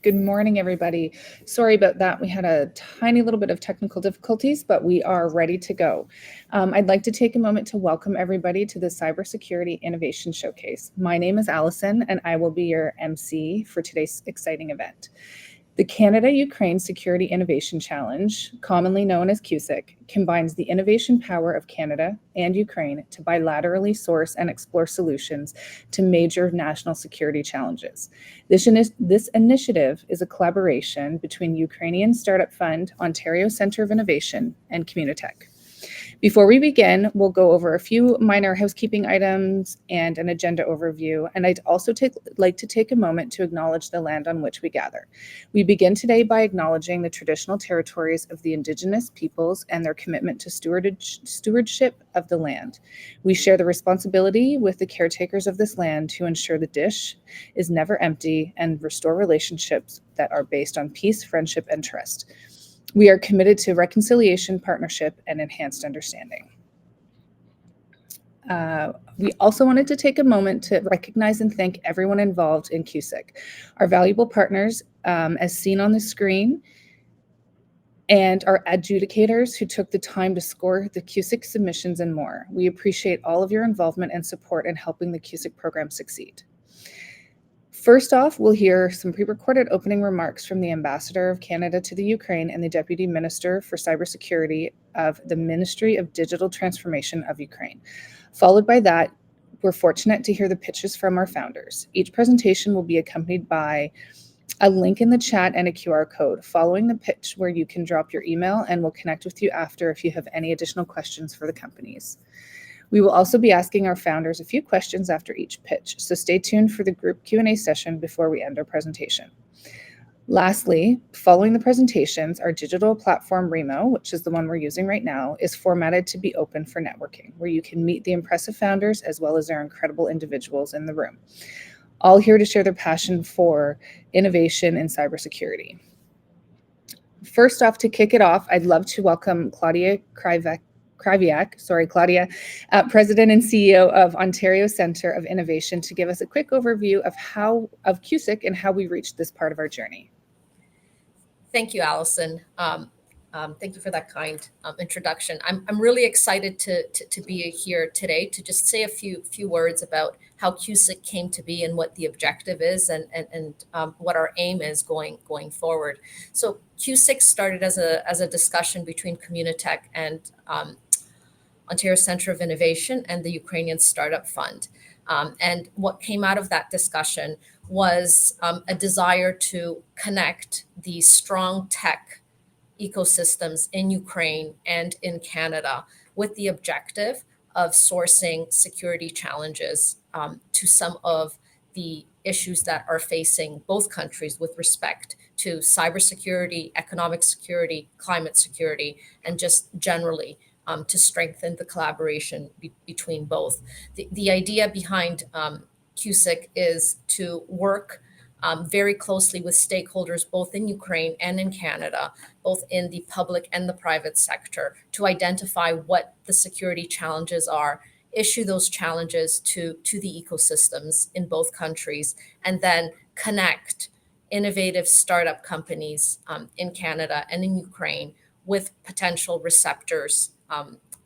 Good morning, everybody. Sorry about that. We had a tiny little bit of technical difficulties, but we are ready to go. I'd like to take a moment to welcome everybody to the Cybersecurity Innovation Showcase. My name is Allison, and I will be your MC for today's exciting event. The Canada-Ukraine Security Innovation Challenge, commonly known as CUSIC, combines the innovation power of Canada and Ukraine to bilaterally source and explore solutions to major national security challenges. This initiative is a collaboration between Ukrainian Startup Fund, Ontario Centre of Innovation, and CommuniTech. Before we begin, we'll go over a few minor housekeeping items and an agenda overview, and I'd also like to take a moment to acknowledge the land on which we gather. We begin today by acknowledging the traditional territories of the Indigenous peoples and their commitment to stewardship of the land. We share the responsibility with the caretakers of this land to ensure the dish is never empty and restore relationships that are based on peace, friendship, and trust. We are committed to reconciliation, partnership, and enhanced understanding. We also wanted to take a moment to recognize and thank everyone involved in CUSIC, our valuable partners, as seen on the screen, and our adjudicators who took the time to score the CUSIC submissions and more. We appreciate all of your involvement and support in helping the CUSIC program succeed. First off, we'll hear some pre-recorded opening remarks from the Ambassador of Canada to the Ukraine and the Deputy Minister for Cybersecurity of the Ministry of Digital Transformation of Ukraine. Followed by that, we're fortunate to hear the pitches from our founders. Each presentation will be accompanied by a link in the chat and a QR code following the pitch where you can drop your email, and we'll connect with you after if you have any additional questions for the companies. We will also be asking our founders a few questions after each pitch, so stay tuned for the group Q&A session before we end our presentation. Lastly, following the presentations, our digital platform Remo, which is the one we're using right now, is formatted to be open for networking, where you can meet the impressive founders as well as their incredible individuals in the room, all here to share their passion for innovation in cybersecurity. First off, to kick it off, I'd love to welcome Claudia Kryviak, President and CEO of Ontario Centre of Innovation, to give us a quick overview of CUSIC and how we reached this part of our journey. Thank you, Allison. Thank you for that kind introduction. I'm really excited to be here today to just say a few words about how CUSIC came to be and what the objective is and what our aim is going forward. So CUSIC started as a discussion between CommuniTech and Ontario Centre of Innovation and the Ukrainian Startup Fund. And what came out of that discussion was a desire to connect the strong tech ecosystems in Ukraine and in Canada with the objective of sourcing security challenges to some of the issues that are facing both countries with respect to cybersecurity, economic security, climate security, and just generally to strengthen the collaboration between both. The idea behind CUSIC is to work very closely with stakeholders both in Ukraine and in Canada, both in the public and the private sector, to identify what the security challenges are, issue those challenges to the ecosystems in both countries, and then connect innovative startup companies in Canada and in Ukraine with potential receptors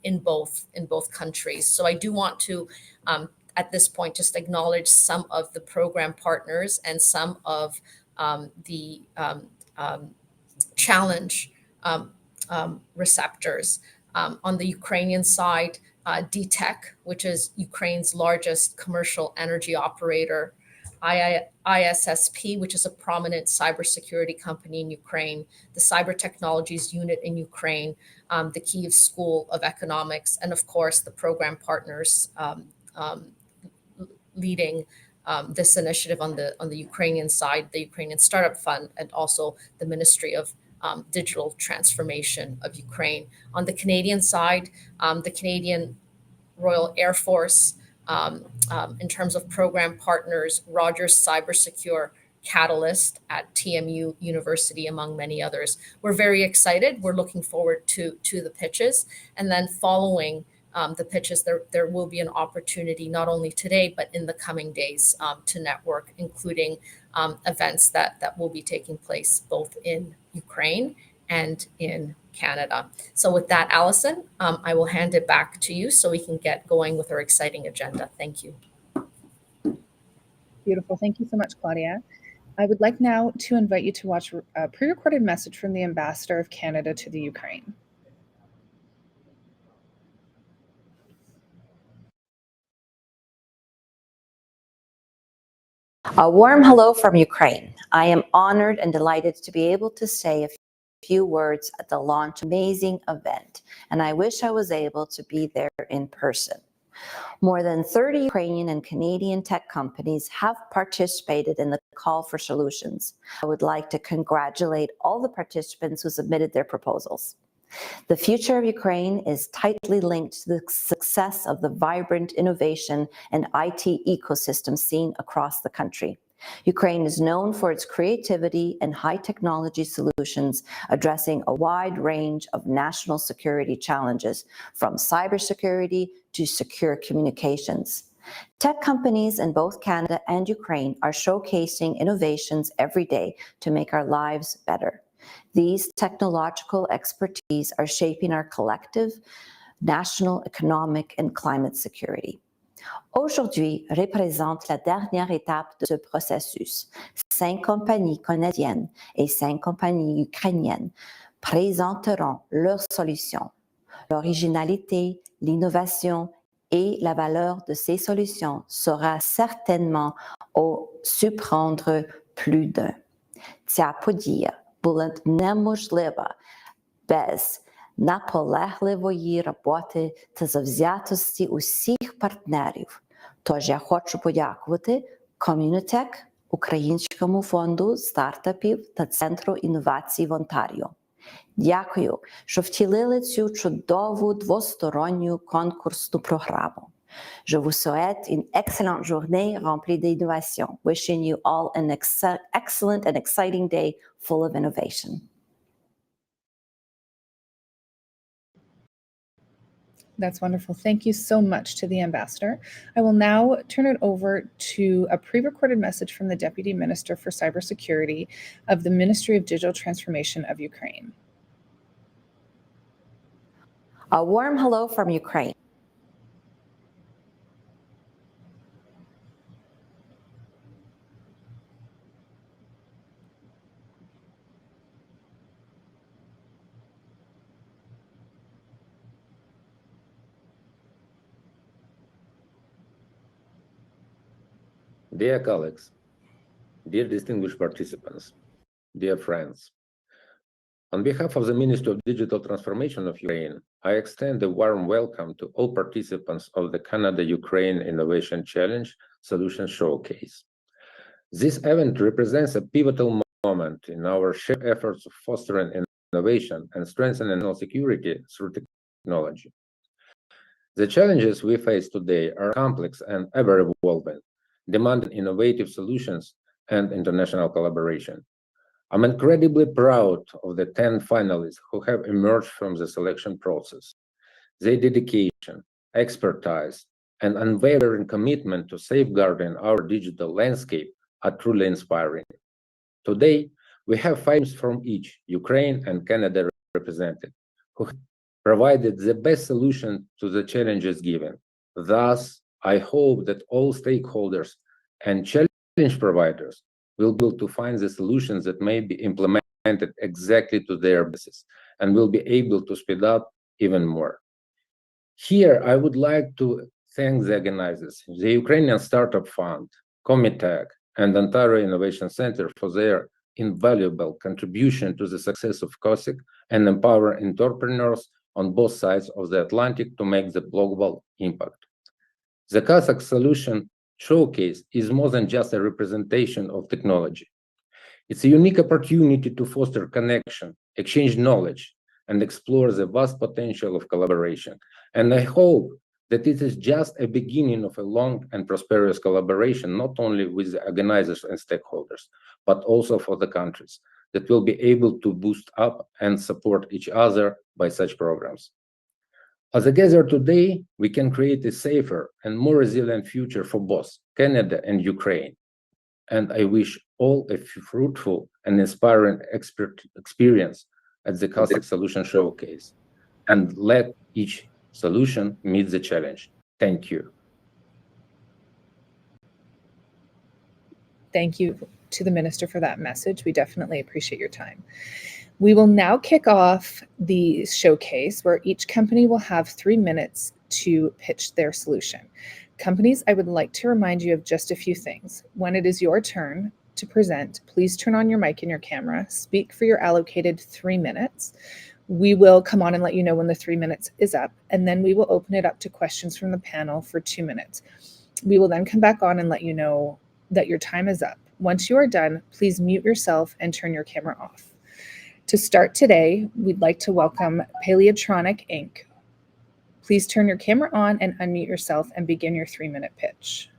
in both countries. So I do want to at this point just acknowledge some of the program partners and some of the challenge receptors. On the Ukrainian side, DTEC, which is Ukraine's largest commercial energy operator, ISSP, which is a prominent cybersecurity company in Ukraine, the Cyber Technologies Unit in Ukraine, the Kyiv School of Economics, and of course the program partners leading this initiative on the Ukrainian side, the Ukrainian Startup Fund, and also the Ministry of Digital Transformation of Ukraine. On the Canadian side, the Canadian Royal Air Force, in terms of program partners, Rogers Cybersecure, Catalyst at TMU University, among many others. We're very excited. We're looking forward to the pitches. And then following the pitches, there will be an opportunity not only today, but in the coming days to network, including events that will be taking place both in Ukraine and in Canada. So with that, Allison, I will hand it back to you so we can get going with our exciting agenda. Thank you. Beautiful. Thank you so much, Claudia. I would like now to invite you to watch a pre-recorded message from the Ambassador of Canada to the Ukraine. A warm hello from Ukraine. I am honored and delighted to be able to say a few words at the launch of an amazing event, and I wish I was able to be there in person. More than 30 Ukrainian and Canadian tech companies have participated in the call for solutions. I would like to congratulate all the participants who submitted their proposals. The future of Ukraine is tightly linked to the success of the vibrant innovation and IT ecosystem seen across the country. Ukraine is known for its creativity and high technology solutions addressing a wide range of national security challenges, from cybersecurity to secure communications. Tech companies in both Canada and Ukraine are showcasing innovations every day to make our lives better. These technological expertise are shaping our collective national, economic, and climate security. Aujourd'hui représente la dernière étape de ce processus. 5 compagnies canadiennes et 5 compagnies ukrainiennes présenteront leurs solutions. L'originalité, l'innovation et la valeur de ces solutions sera certainement au surprendre plus d'un. Ця подія була неможлива без наполегливої роботи та завзятості усіх партнерів. Тож я хочу подякувати Communitech, Українському фонду стартапів та Центру інновацій в Онтаріо. Дякую, що втілили цю чудову двосторонню конкурсну програму. Je vous souhaite une excellente journée remplie d'innovation. Wishing you all an excellent and exciting day full of innovation. That's wonderful. Thank you so much to the Ambassador. I will now turn it over to a pre-recorded message from the Deputy Minister for Cybersecurity of the Ministry of Digital Transformation of Ukraine. A warm hello from Ukraine. Dear colleagues, dear distinguished participants, dear friends, on behalf of the Ministry of Digital Transformation of Ukraine, I extend a warm welcome to all participants of the Canada-Ukraine Innovation Challenge Solution Showcase. This event represents a pivotal moment in our shared efforts of fostering innovation and strengthening national security through technology. The challenges we face today are complex and ever-evolving, demanding innovative solutions and international collaboration. I'm incredibly proud of the 10 finalists who have emerged from the selection process. Their dedication, expertise, and unwavering commitment to safeguarding our digital landscape are truly inspiring. Today, we have 5 teams from each, Ukraine and Canada represented, who have provided the best solution to the challenges given. Thus, I hope that all stakeholders and challenge providers will be able to find the solutions that may be implemented exactly to their basis and will be able to speed up even more. Here, I would like to thank the organizers, the Ukrainian Startup Fund, Comitech, and Ontario Innovation Center for their invaluable contribution to the success of CUSIC and empower entrepreneurs on both sides of the Atlantic to make the global impact. The CUSIC Solution Showcase is more than just a representation of technology. It's a unique opportunity to foster connection, exchange knowledge, and explore the vast potential of collaboration. And I hope that it is just a beginning of a long and prosperous collaboration, not only with the organizers and stakeholders, but also for the countries that will be able to boost up and support each other by such programs. As together today, we can create a safer and more resilient future for both Canada and Ukraine. And I wish all a fruitful and inspiring experience at the CUSIC Solution Showcase, and let each solution meet the challenge. Thank you. Thank you to the Minister for that message. We definitely appreciate your time. We will now kick off the showcase where each company will have 3 minutes to pitch their solution. Companies, I would like to remind you of just a few things. When it is your turn to present, please turn on your mic and your camera, speak for your allocated 3 minutes. We will come on and let you know when the 3 minutes is up, and then we will open it up to questions from the panel for 2 minutes. We will then come back on and let you know that your time is up. Once you are done, please mute yourself and turn your camera off. To start today, we'd like to welcome Paleotronic Inc. Please turn your camera on and unmute yourself and begin your 3-minute pitch.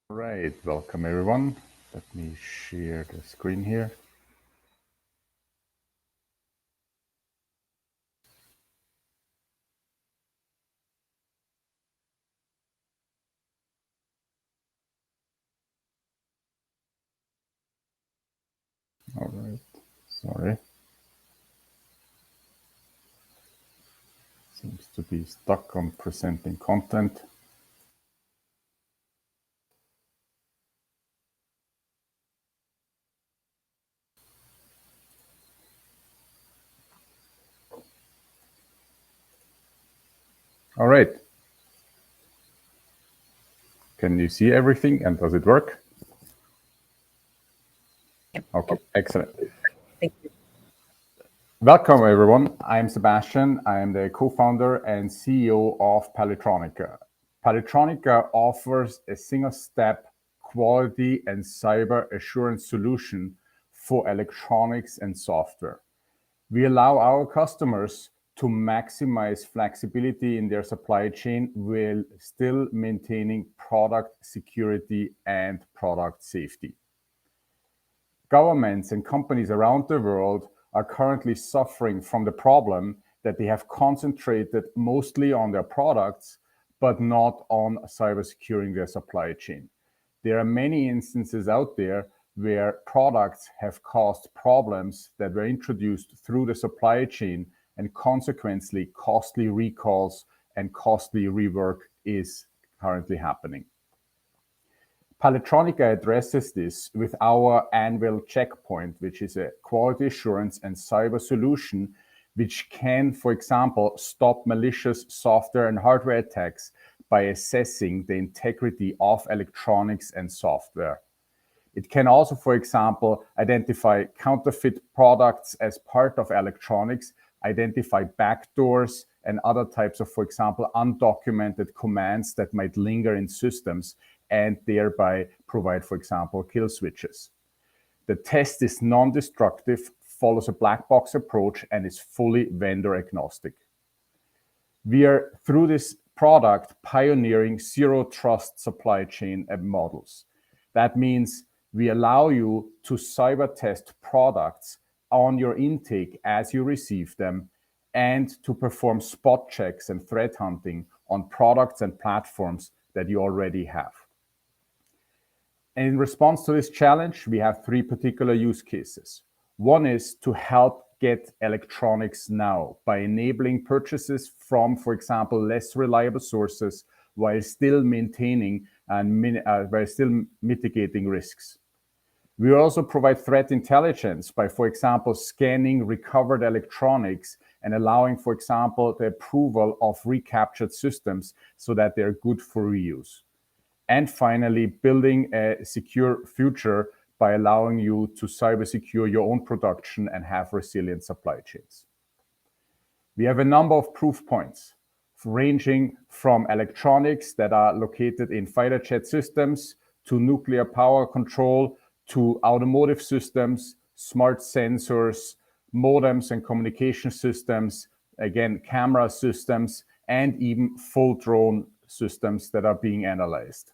All right, welcome everyone. Let me share the screen here. All right, sorry. Seems to be stuck on presenting content. All right. Can you see everything and does it work? Okay, excellent. Thank you. Welcome everyone. I'm Sebastian. I am the co-founder and CEO of Paleotronica. Paleotronica offers a single-step quality and cyber assurance solution for electronics and software. We allow our customers to maximize flexibility in their supply chain while still maintaining product security and product safety. Governments and companies around the world are currently suffering from the problem that they have concentrated mostly on their products, but not on cyber securing their supply chain. There are many instances out there where products have caused problems that were introduced through the supply chain, and consequently costly recalls and costly rework is currently happening. Paleotronica addresses this with our annual checkpoint, which is a quality assurance and cyber solution, which can, for example, stop malicious software and hardware attacks by assessing the integrity of electronics and software. It can also, for example, identify counterfeit products as part of electronics, identify backdoors and other types of, for example, undocumented commands that might linger in systems, and thereby provide, for example, kill switches. The test is non-destructive, follows a black box approach, and is fully vendor agnostic. We are, through this product, pioneering zero trust supply chain models. That means we allow you to cyber test products on your intake as you receive them, and to perform spot checks and threat hunting on products and platforms that you already have. In response to this challenge, we have 3 particular use cases. One is to help get electronics now by enabling purchases from, for example, less reliable sources while still maintaining and while still mitigating risks. We also provide threat intelligence by, for example, scanning recovered electronics and allowing, for example, the approval of recaptured systems so that they're good for reuse. And finally, building a secure future by allowing you to cyber secure your own production and have resilient supply chains. We have a number of proof points, ranging from electronics that are located in fighter jet systems, to nuclear power control, to automotive systems, smart sensors, modems and communication systems, again, camera systems, and even full drone systems that are being analyzed.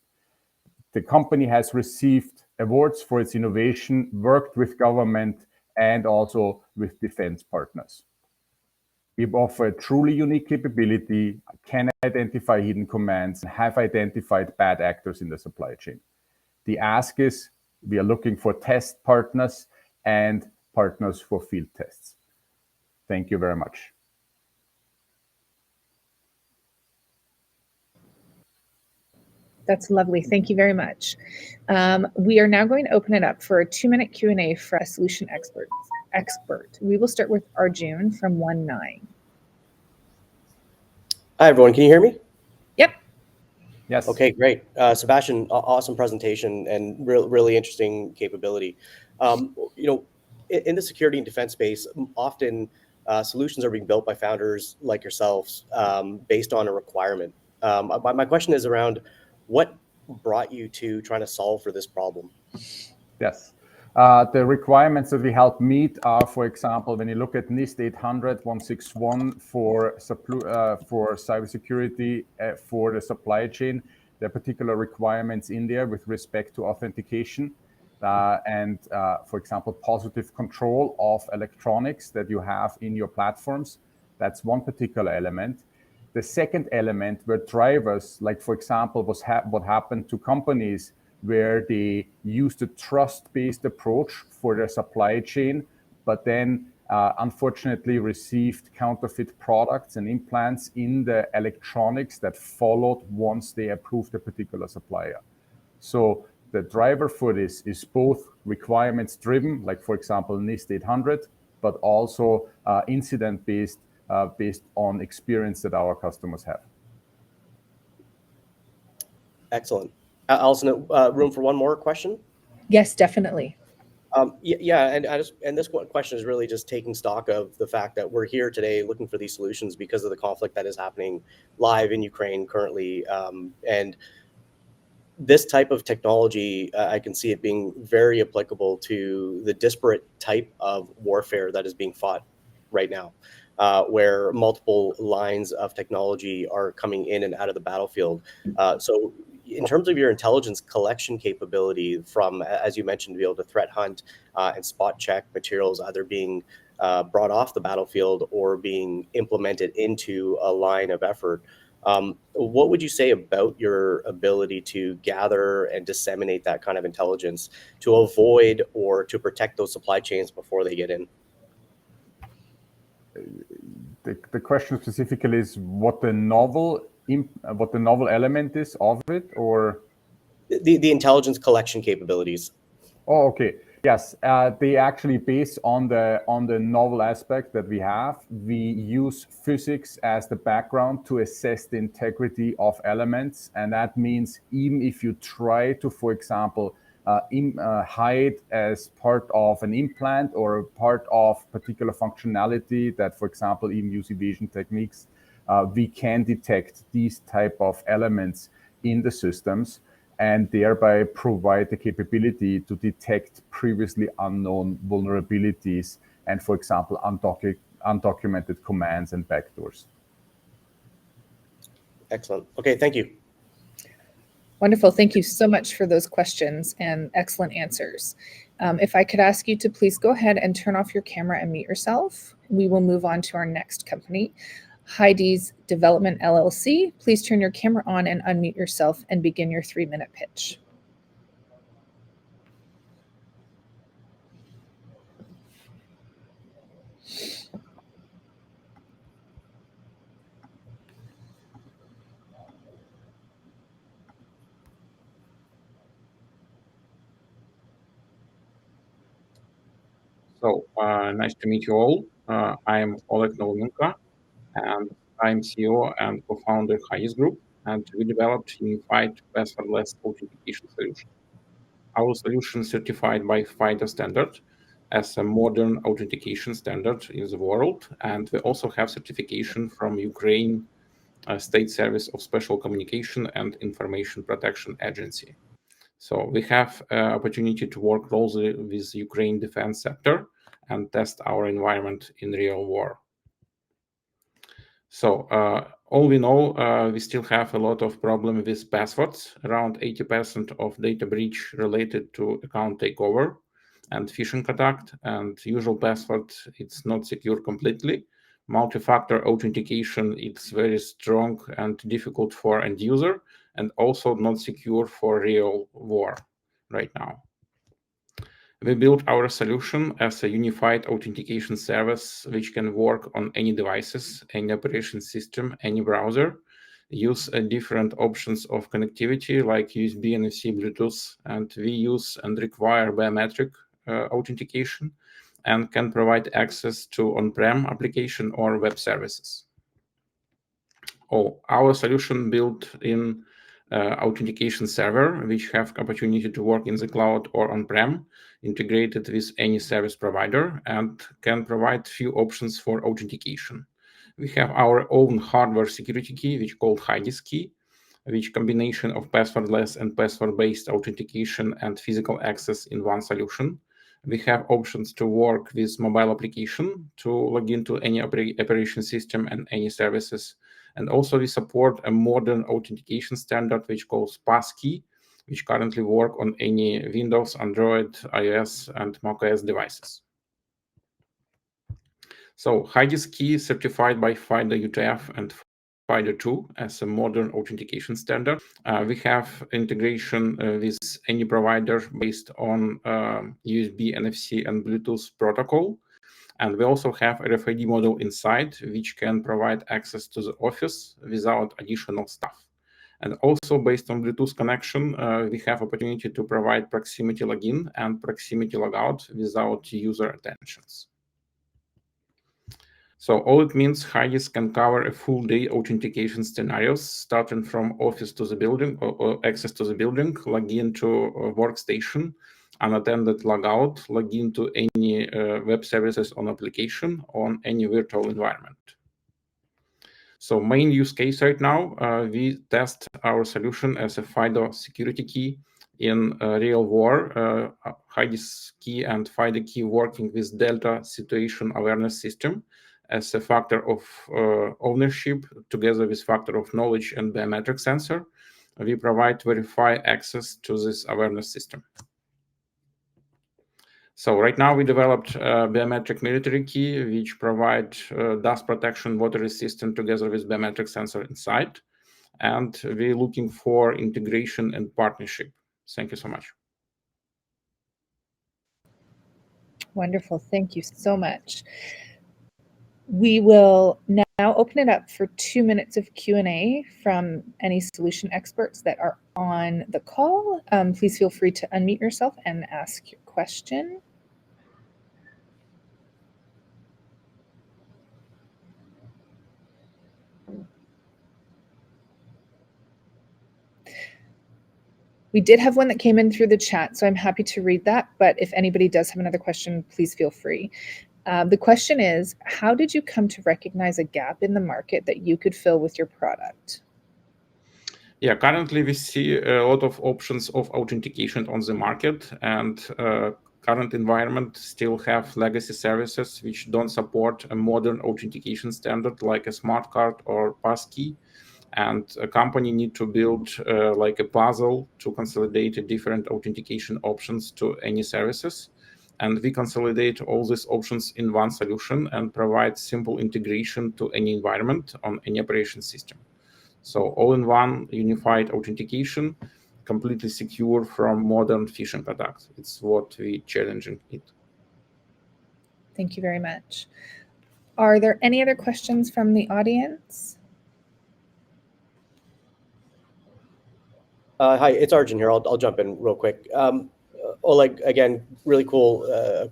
The company has received awards for its innovation, worked with government, and also with defense partners. We offer a truly unique capability, can identify hidden commands, and have identified bad actors in the supply chain. The ask is we are looking for test partners and partners for field tests. Thank you very much. That's lovely. Thank you very much. We are now going to open it up for a 2-minute Q&A for a solution expert. We will start with Arjun from 19. Hi, everyone. Can you hear me? Yep. Yes. Okay, great. Sebastian, awesome presentation and really interesting capability. In the security and defense space, often solutions are being built by founders like yourselves based on a requirement. My question is around what brought you to trying to solve for this problem? Yes. The requirements that we help meet are, for example, when you look at NIST 800-161 for cybersecurity for the supply chain, there are particular requirements in there with respect to authentication and, for example, positive control of electronics that you have in your platforms. That's one particular element. The second element were drivers, like, for example, what happened to companies where they used a trust-based approach for their supply chain, but then unfortunately received counterfeit products and implants in the electronics that followed once they approved a particular supplier. So the driver for this is both requirements driven, like, for example, NIST 800, but also incident-based based on experience that our customers have. Excellent. Alison, room for one more question? Yes, definitely. Yeah, and this question is really just taking stock of the fact that we're here today looking for these solutions because of the conflict that is happening live in Ukraine currently. And this type of technology, I can see it being very applicable to the disparate type of warfare that is being fought right now, where multiple lines of technology are coming in and out of the battlefield. So in terms of your intelligence collection capability from, as you mentioned, to be able to threat hunt and spot check materials either being brought off the battlefield or being implemented into a line of effort, what would you say about your ability to gather and disseminate that kind of intelligence to avoid or to protect those supply chains before they get in? The question specifically is what the novel element is of it, or the intelligence collection capabilities. Oh, okay. Yes, they actually based on the novel aspect that we have. We use physics as the background to assess the integrity of elements, and that means even if you try to, for example, hide as part of an implant or a part of particular functionality that, for example, even use evasion techniques, we can detect these type of elements in the systems, and thereby provide the capability to detect previously unknown vulnerabilities and, for example, undocumented commands and backdoors. Excellent. Okay, thank you. Wonderful. Thank you so much for those questions and excellent answers. If I could ask you to please go ahead and turn off your camera and mute yourself. We will move on to our next company, Heidi's Development LLC. Please turn your camera on and unmute yourself and begin your 3-minute pitch. So nice to meet you all. I am Oleg Novomenko, and I'm CEO and co-founder Heidi's Group, and we developed unified passwordless authentication solution. Our solution is certified by FIDO standard as a modern authentication standard in the world, and we also have certification from Ukraine State Service of Special Communication and Information Protection Agency. So we have opportunity to work closely with Ukraine defense sector and test our environment in real war. So all we know, we still have a lot of problem with passwords. Around 80% of data breach related to account takeover and phishing attack, and usual password, it's not secure completely. Multi-factor authentication, it's very strong and difficult for end user, and also not secure for real war. right now. We built our solution as a unified authentication service which can work on any devices, any operation system, any browser, use different options of connectivity like USB, NFC, Bluetooth, and we use and require biometric authentication and can provide access to on-prem application or web services. Our solution built in authentication server, which have opportunity to work in the cloud or on-prem, integrated with any service provider, and can provide few options for authentication. We have our own hardware security key, which called CUSIC key, which combination of passwordless and password-based authentication and physical access in one solution. We have options to work with mobile application to log into any operation system and any services. And also we support a modern authentication standard, which calls passkey, which currently work on any Windows, Android, iOS, and macOS devices. So CUSIC key is certified by FIDO UTF and FIDO 2 as a modern authentication standard. We have integration with any provider based on USB, NFC, and Bluetooth protocol. And we also have a RFID module inside, which can provide access to the office without additional stuff. And also based on Bluetooth connection, we have opportunity to provide proximity login and proximity logout without user attentions. So all it means, CUSIC can cover a full day authentication scenarios, starting from office to the building or access to the building, login to a workstation, unattended logout, login to any web services on application on any virtual environment. So main use case right now, we test our solution as a FIDO security key in real war, CUSIC key and FIDO key working with Delta situation awareness system as a factor of ownership together with factor of knowledge and biometric sensor. We provide verify access to this awareness system. So right now we developed a biometric military key, which provide dust protection, water resistant together with biometric sensor inside. And we're looking for integration and partnership. Thank you so much. Wonderful. Thank you so much. We will now open it up for 2 minutes of Q&A from any solution experts that are on the call. Please feel free to unmute yourself and ask your question. We did have one that came in through the chat, so I'm happy to read that. But if anybody does have another question, please feel free. The question is, how did you come to recognize a gap in the market that you could fill with your product? Yeah, currently we see a lot of options of authentication on the market, and current environment still have legacy services which don't support a modern authentication standard like a smart card or passkey. And a company need to build like a puzzle to consolidate different authentication options to any services. And we consolidate all these options in one solution and provide simple integration to any environment on any operation system. So all-in-one unified authentication, completely secure from modern phishing attacks. It's what we challenging it. Thank you very much. Are there any other questions from the audience? Hi, it's Arjun here. I'll jump in real quick. Oleg, again, really cool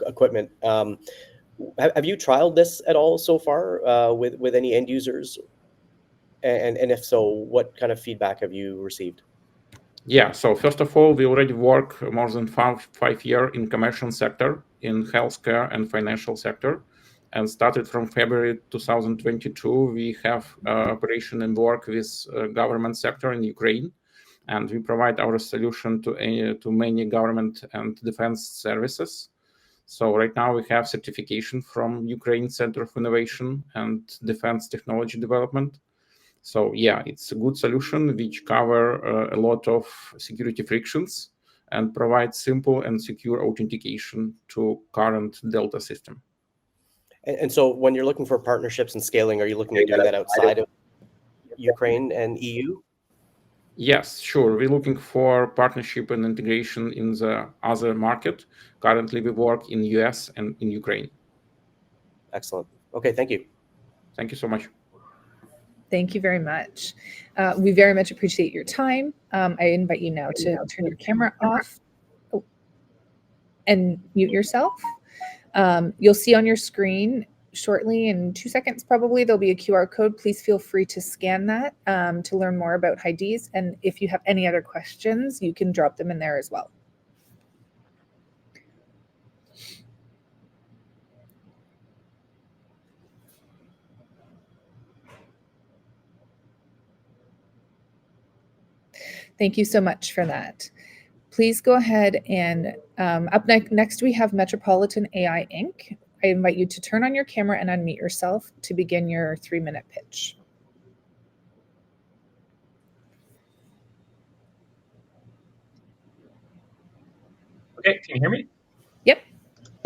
equipment. Have you trialed this at all so far with any end users? And if so, what kind of feedback have you received? Yeah, so first of all, we already work more than five years in commercial sector, in healthcare and financial sector. And started from February 2022, we have operation and work with government sector in Ukraine. And we provide our solution to many government and defense services. So right now we have certification from Ukraine Center of Innovation and Defense Technology Development. So yeah, it's a good solution which cover a lot of security frictions and provide simple and secure authentication to current Delta system. And so when you're looking for partnerships and scaling, are you looking at doing that outside of Ukraine and EU? Yes, sure. We're looking for partnership and integration in the other market. Currently, we work in US and in Ukraine. Excellent. Okay, thank you. Thank you so much. Thank you very much. We very much appreciate your time. I invite you now to turn your camera off and mute yourself. You'll see on your screen shortly, in 2 seconds probably, there'll be a QR code. Please feel free to scan that to learn more about HIDs. And if you have any other questions, you can drop them in there as well. Thank you so much for that. Please go ahead and up next we have Metropolitan AI Inc. I invite you to turn on your camera and unmute yourself to begin your 3-minute pitch. Okay, can you hear me? Yep.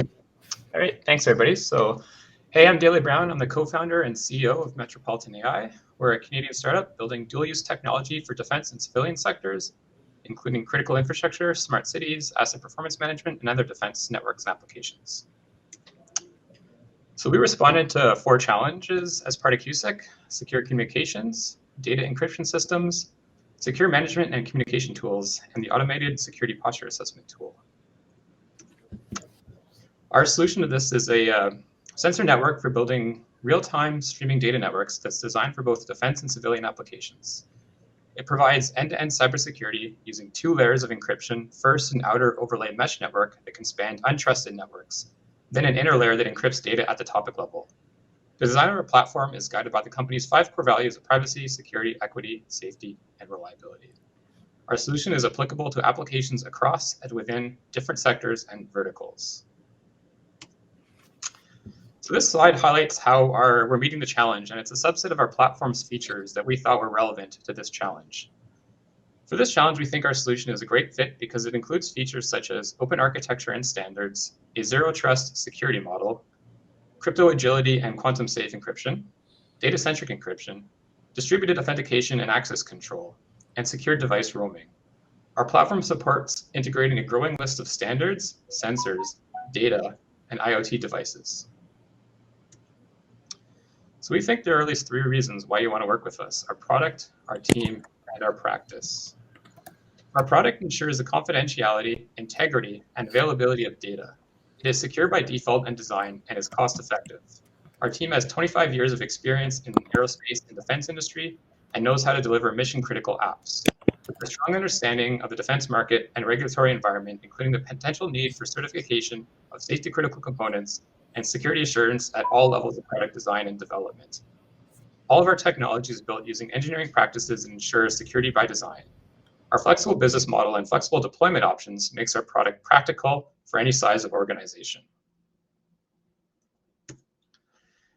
All right, thanks everybody. So, hey, I'm Daley Brown. I'm the co-founder and CEO of Metropolitan AI. We're a Canadian startup building dual-use technology for defense and civilian sectors, including critical infrastructure, smart cities, asset performance management, and other defense networks and applications. So we responded to 4 challenges as part of CUSIC: secure communications, data encryption systems, secure management and communication tools, and the automated security posture assessment tool. Our solution to this is a sensor network for building real-time streaming data networks that's designed for both defense and civilian applications. It provides end-to-end cybersecurity using 2 layers of encryption, first an outer overlay mesh network that can span untrusted networks, then an inner layer that encrypts data at the topic level. The design of our platform is guided by the company's 5 core values of privacy, security, equity, safety, and reliability. Our solution is applicable to applications across and within different sectors and verticals. So this slide highlights how we're meeting the challenge, and it's a subset of our platform's features that we thought were relevant to this challenge. For this challenge, we think our solution is a great fit because it includes features such as open architecture and standards, a zero-trust security model, crypto agility and quantum safe encryption, data-centric encryption, distributed authentication and access control, and secure device roaming. Our platform supports integrating a growing list of standards, sensors, data, and IoT devices. So we think there are at least 3 reasons why you want to work with us: our product, our team, and our practice. Our product ensures the confidentiality, integrity, and availability of data. It is secure by default and design and is cost effective. Our team has 25 years of experience in the aerospace and defense industry and knows how to deliver mission critical apps. With a strong understanding of the defense market and regulatory environment, including the potential need for certification of safety critical components and security assurance at all levels of product design and development. All of our technology is built using engineering practices that ensure security by design. Our flexible business model and flexible deployment options makes our product practical for any size of organization.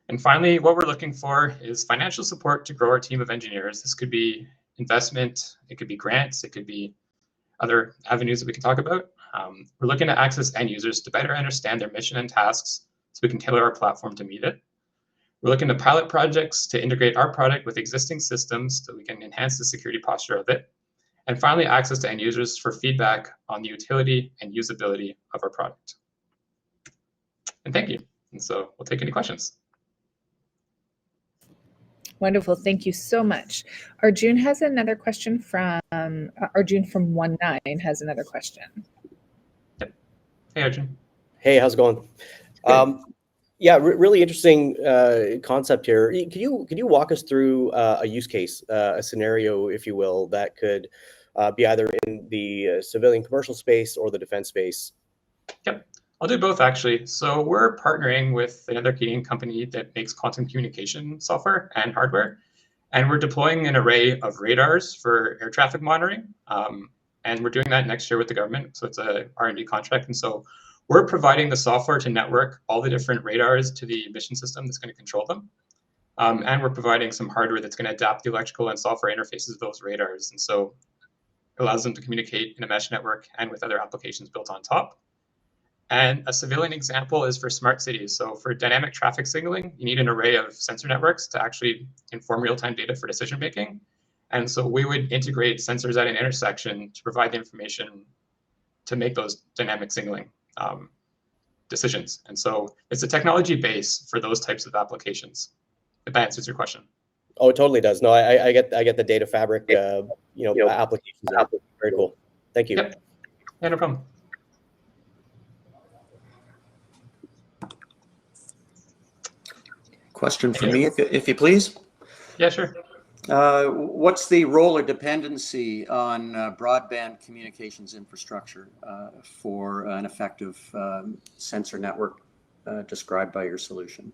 And finally, what we're looking for is financial support to grow our team of engineers. This could be investment, it could be grants, it could be other avenues that we can talk about. We're looking to access end users to better understand their mission and tasks so we can tailor our platform to meet it. We're looking to pilot projects to integrate our product with existing systems so we can enhance the security posture of it. And finally, access to end users for feedback on the utility and usability of our product. And thank you. And so we'll take any questions. Wonderful. Thank you so much. Arjun has another question from Arjun from 19 has another question. Yep. Hey, Arjun. Hey, how's it going? Yeah, really interesting concept here. Could you walk us through a use case, a scenario, if you will, that could be either in the civilian commercial space or the defense space? Yep, I'll do both actually. So we're partnering with another Canadian company that makes quantum communication software and hardware. And we're deploying an array of radars for air traffic monitoring. And we're doing that next year with the government. So it's a R&D contract. And so we're providing the software to network all the different radars to the mission system that's going to control them. And we're providing some hardware that's going to adapt the electrical and software interfaces of those radars. And so it allows them to communicate in a mesh network and with other applications built on top. And a civilian example is for smart cities. So for dynamic traffic signaling, you need an array of sensor networks to actually inform real-time data for decision making. And so we would integrate sensors at an intersection to provide the information to make those dynamic signaling decisions. And so it's a technology base for those types of applications, if that answers your question. Oh, it totally does. No, I get the data fabric, applications. Very cool. Thank you. Yep. Yeah, no problem. Question for me, if you please. Yeah, sure. What's the role or dependency on broadband communications infrastructure for an effective sensor network described by your solution?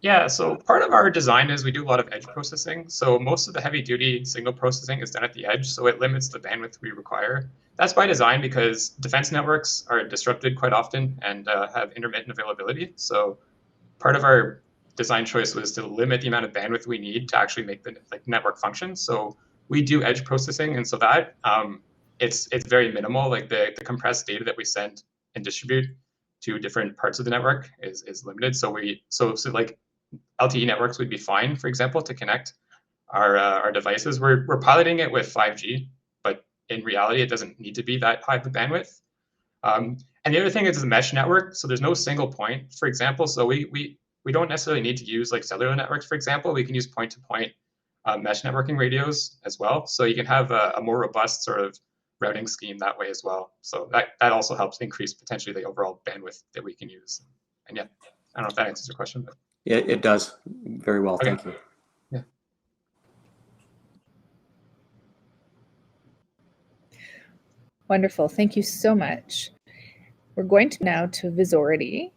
Yeah, so part of our design is we do a lot of edge processing. So most of the heavy duty signal processing is done at the edge, so it limits the bandwidth we require. That's by design because defense networks are disrupted quite often and have intermittent availability. So part of our design choice was to limit the amount of bandwidth we need to actually make the network function. So we do edge processing, and so that it's very minimal. Like the compressed data that we send and distribute to different parts of the network is limited. So like LTE networks would be fine, for example, to connect our devices. We're piloting it with 5G, but in reality, it doesn't need to be that high of a bandwidth. And the other thing is the mesh network. So there's no single point, for example. So we don't necessarily need to use like cellular networks, for example. We can use point-to-point mesh networking radios as well. So you can have a more robust sort of routing scheme that way as well. So that also helps increase potentially the overall bandwidth that we can use. And yeah, I don't know if that answers your question, but Yeah, it does. Very well. okay. Thank you. Yeah. Wonderful. Thank you so much. We're going to now to Visority.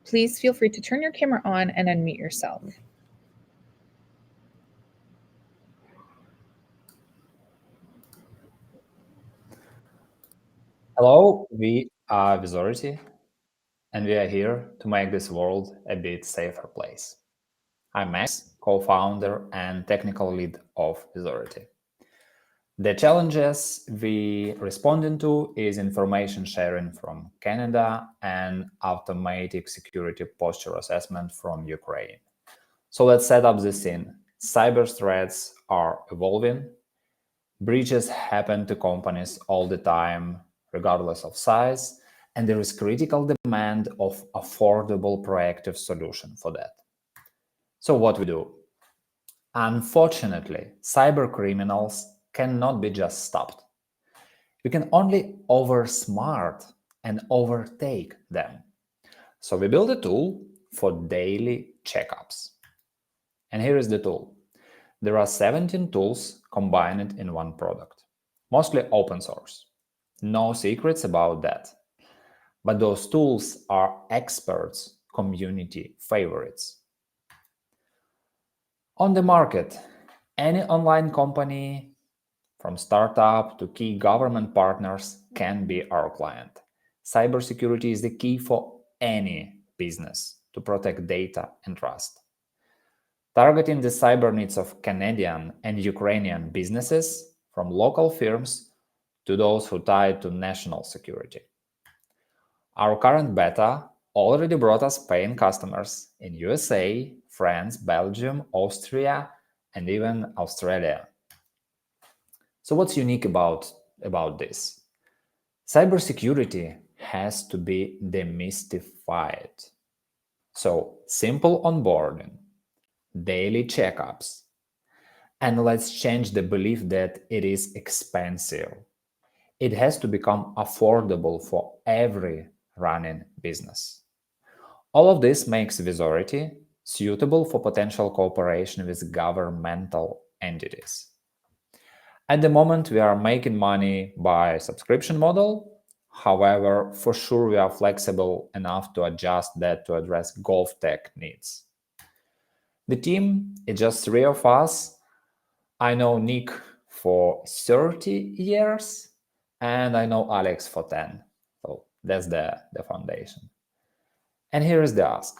Please feel free to turn your camera on and unmute yourself. Hello, we are Visority, and we are here to make this world a bit safer place. I'm Max, co-founder and technical lead of Visority. The challenges we responding to is information sharing from Canada and automatic security posture assessment from Ukraine. So let's set up the scene. Cyber threats are evolving. Breaches happen to companies all the time, regardless of size, and there is critical demand of affordable proactive solution for that. So what we do? Unfortunately, cyber criminals cannot be just stopped. We can only oversmart and overtake them. So we build a tool for daily checkups. And here is the tool. There are 17 tools combined in one product, mostly open source. No secrets about that. But those tools are experts' community favorites. On the market, any online company, from startup to key government partners, can be our client. Cybersecurity is the key for any business to protect data and trust. Targeting the cyber needs of Canadian and Ukrainian businesses, from local firms to those who tie to national security. Our current beta already brought us paying customers in USA, France, Belgium, Austria, and even Australia. So what's unique about this? Cybersecurity has to be demystified. So simple onboarding, daily checkups, and let's change the belief that it is expensive. It has to become affordable for every running business. All of this makes Visority suitable for potential cooperation with governmental entities. At the moment, we are making money by subscription model. However, for sure, we are flexible enough to adjust that to address golf tech needs. The team is just 3 of us. I know Nick for 30 years, and I know Alex for 10. So that's the foundation. And here is the ask.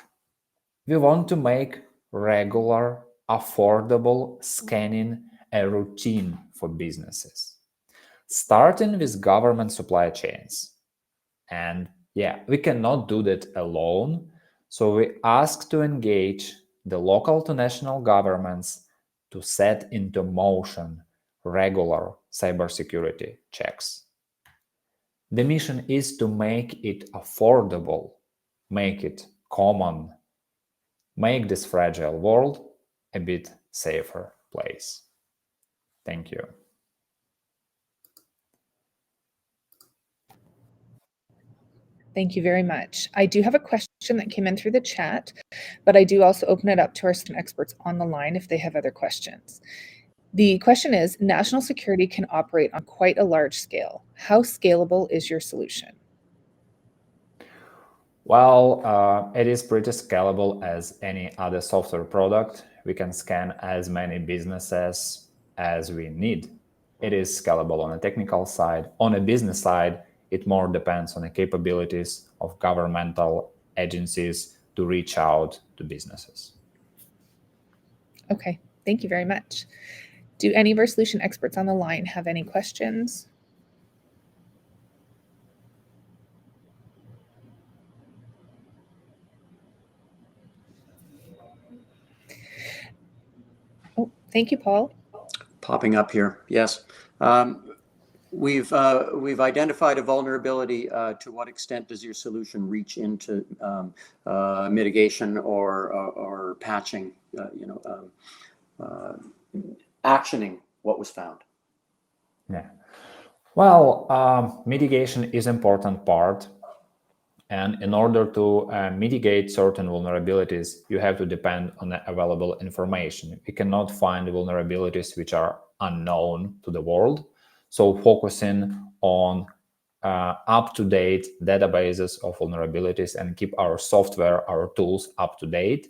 We want to make regular, affordable scanning a routine for businesses, starting with government supply chains. And yeah, we cannot do that alone. So we ask to engage the local to national governments to set into motion regular cybersecurity checks. The mission is to make it affordable, make it common, make this fragile world a bit safer place. Thank you. Thank you very much. I do have a question that came in through the chat, but I do also open it up to our experts on the line if they have other questions. The question is, national security can operate on quite a large scale. How scalable is your solution? Well, it is pretty scalable as any other software product. We can scan as many businesses as we need. It is scalable on a technical side. On a business side, it more depends on the capabilities of governmental agencies to reach out to businesses. Okay, thank you very much. Do any of our solution experts on the line have any questions? Oh, thank you, Paul. Popping up here, yes. We've identified a vulnerability. To what extent does your solution reach into mitigation or patching, actioning what was found? Yeah. Well, mitigation is an important part. And in order to mitigate certain vulnerabilities, you have to depend on the available information. You cannot find vulnerabilities which are unknown to the world. So focusing on up-to-date databases of vulnerabilities and keep our software, our tools up to date.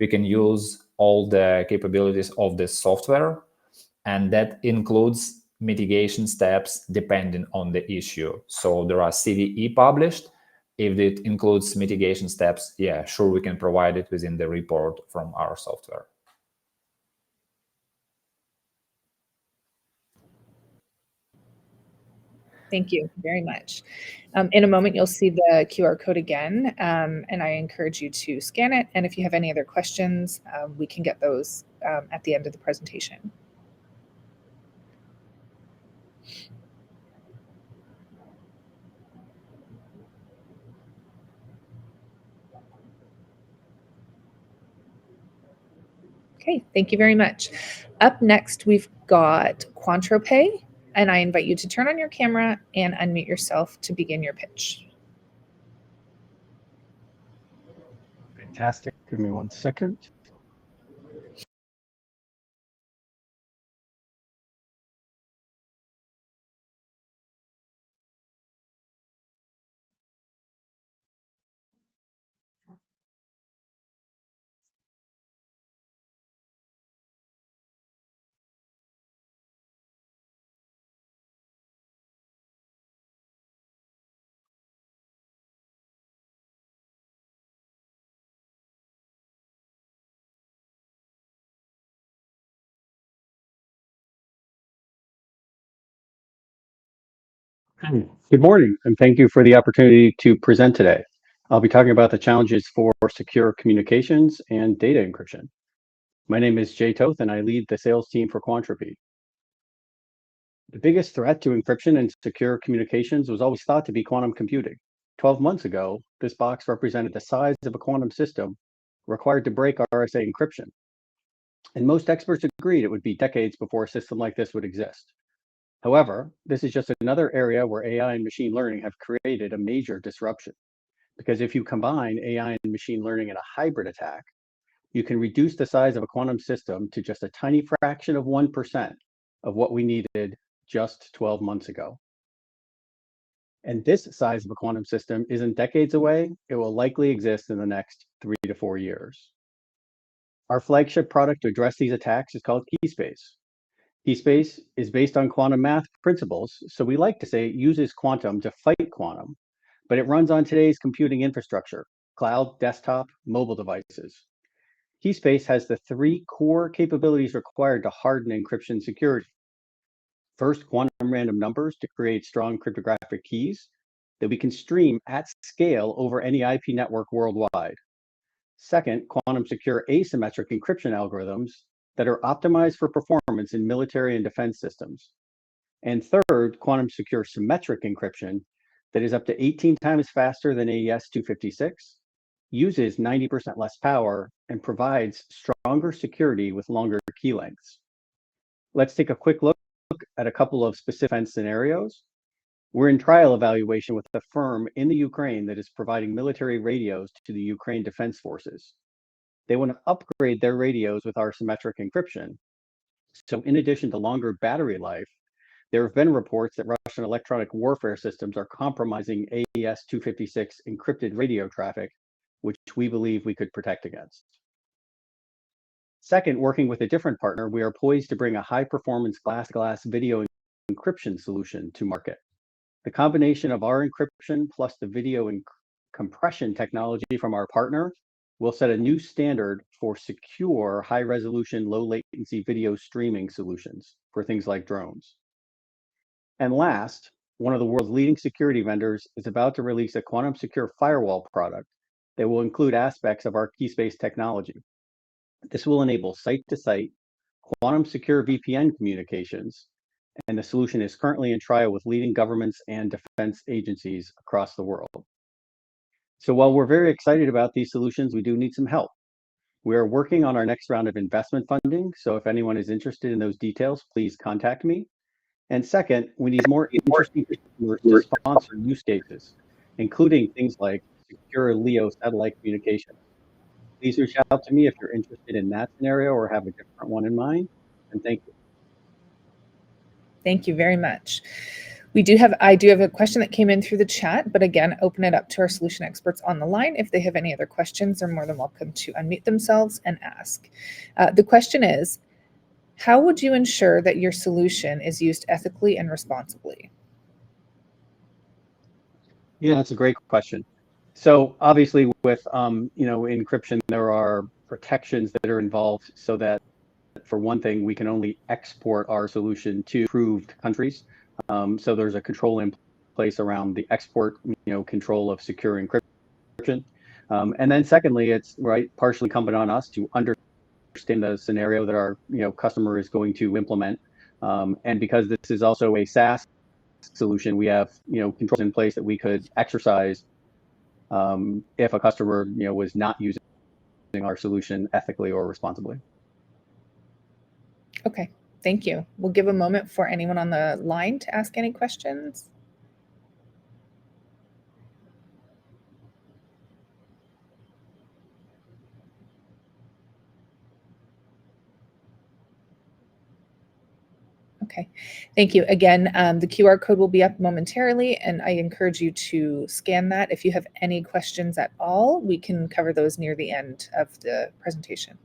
We can use all the capabilities of this software, and that includes mitigation steps depending on the issue. So there are CVE published. If it includes mitigation steps, yeah, sure, we can provide it within the report from our software. Thank you very much. In a moment, you'll see the QR code again, and I encourage you to scan it. And if you have any other questions, we can get those at the end of the presentation. Okay, thank you very much. Up next, we've got QuantroPay, and I invite you to turn on your camera and unmute yourself to begin your pitch. Fantastic. Give me 1 second. Good morning, and thank you for the opportunity to present today. I'll be talking about the challenges for secure communications and data encryption. My name is Jay Toth, and I lead the sales team for QuantroPay. The biggest threat to encryption and secure communications was always thought to be quantum computing. 12 months ago, this box represented the size of a quantum system required to break RSA encryption. And most experts agreed it would be decades before a system like this would exist. However, this is just another area where AI and machine learning have created a major disruption. Because if you combine AI and machine learning in a hybrid attack, you can reduce the size of a quantum system to just a tiny fraction of 1% of what we needed just 12 months ago. And this size of a quantum system isn't decades away. It will likely exist in the next 3 to 4 years. Our flagship product to address these attacks is called KeySpace. KeySpace is based on quantum math principles, so we like to say it uses quantum to fight quantum, but it runs on today's computing infrastructure: cloud, desktop, mobile devices. KeySpace has the 3 core capabilities required to harden encryption security. First, quantum random numbers to create strong cryptographic keys that we can stream at scale over any IP network worldwide. Second, quantum secure asymmetric encryption algorithms that are optimized for performance in military and defense systems. And third, quantum secure symmetric encryption that is up to 18 times faster than AES 256, uses 90% less power, and provides stronger security with longer key lengths. Let's take a quick look at a couple of specific defense scenarios. We're in trial evaluation with a firm in the Ukraine that is providing military radios to the Ukraine Defense Forces. They want to upgrade their radios with our symmetric encryption. So in addition to longer battery life, there have been reports that Russian electronic warfare systems are compromising AES 256 encrypted radio traffic, which we believe we could protect against. Second, working with a different partner, we are poised to bring a high-performance glass-to-glass video encryption solution to market. The combination of our encryption plus the video compression technology from our partner will set a new standard for secure, high-resolution, low-latency video streaming solutions for things like drones. And last, one of the world's leading security vendors is about to release a quantum secure firewall product that will include aspects of our KeySpace technology. This will enable site-to-site quantum secure VPN communications, and the solution is currently in trial with leading governments and defense agencies across the world. So while we're very excited about these solutions, we do need some help. We are working on our next round of investment funding, so if anyone is interested in those details, please contact me. And second, we need more interesting customers to sponsor use cases, including things like secure LEO satellite communication. Please reach out to me if you're interested in that scenario or have a different one in mind, and thank you. Thank you very much. I do have a question that came in through the chat, but again, open it up to our solution experts on the line. If they have any other questions, they're more than welcome to unmute themselves and ask. The question is, how would you ensure that your solution is used ethically and responsibly? Yeah, that's a great question. So obviously with encryption, there are protections that are involved so that, for one thing, we can only export our solution to approved countries. So there's a control in place around the export, control of secure encryption. And then secondly, it's partially incumbent on us to understand the scenario that our customer is going to implement. And because this is also a SaaS solution, we have controls in place that we could exercise if a customer was not using our solution ethically or responsibly. Okay, thank you. We'll give a moment for anyone on the line to ask any questions. Okay, thank you. Again, the QR code will be up momentarily, and I encourage you to scan that. If you have any questions at all, we can cover those near the end of the presentation.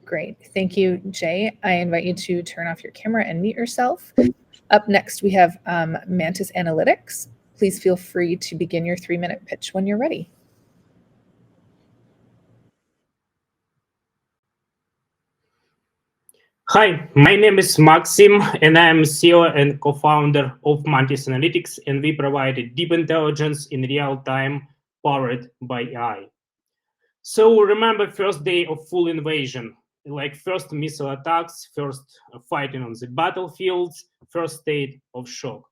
Great. Thank you, Jay. I invite you to turn off your camera and mute yourself. Up next, we have Mantis Analytics. Please feel free to begin your 3-minute pitch when you're ready. Hi, my name is Maxim, and I am CEO and co-founder of Mantis Analytics, and we provide deep intelligence in real time powered by AI. So remember first day of full invasion, like first missile attacks, first fighting on the battlefields, first state of shock.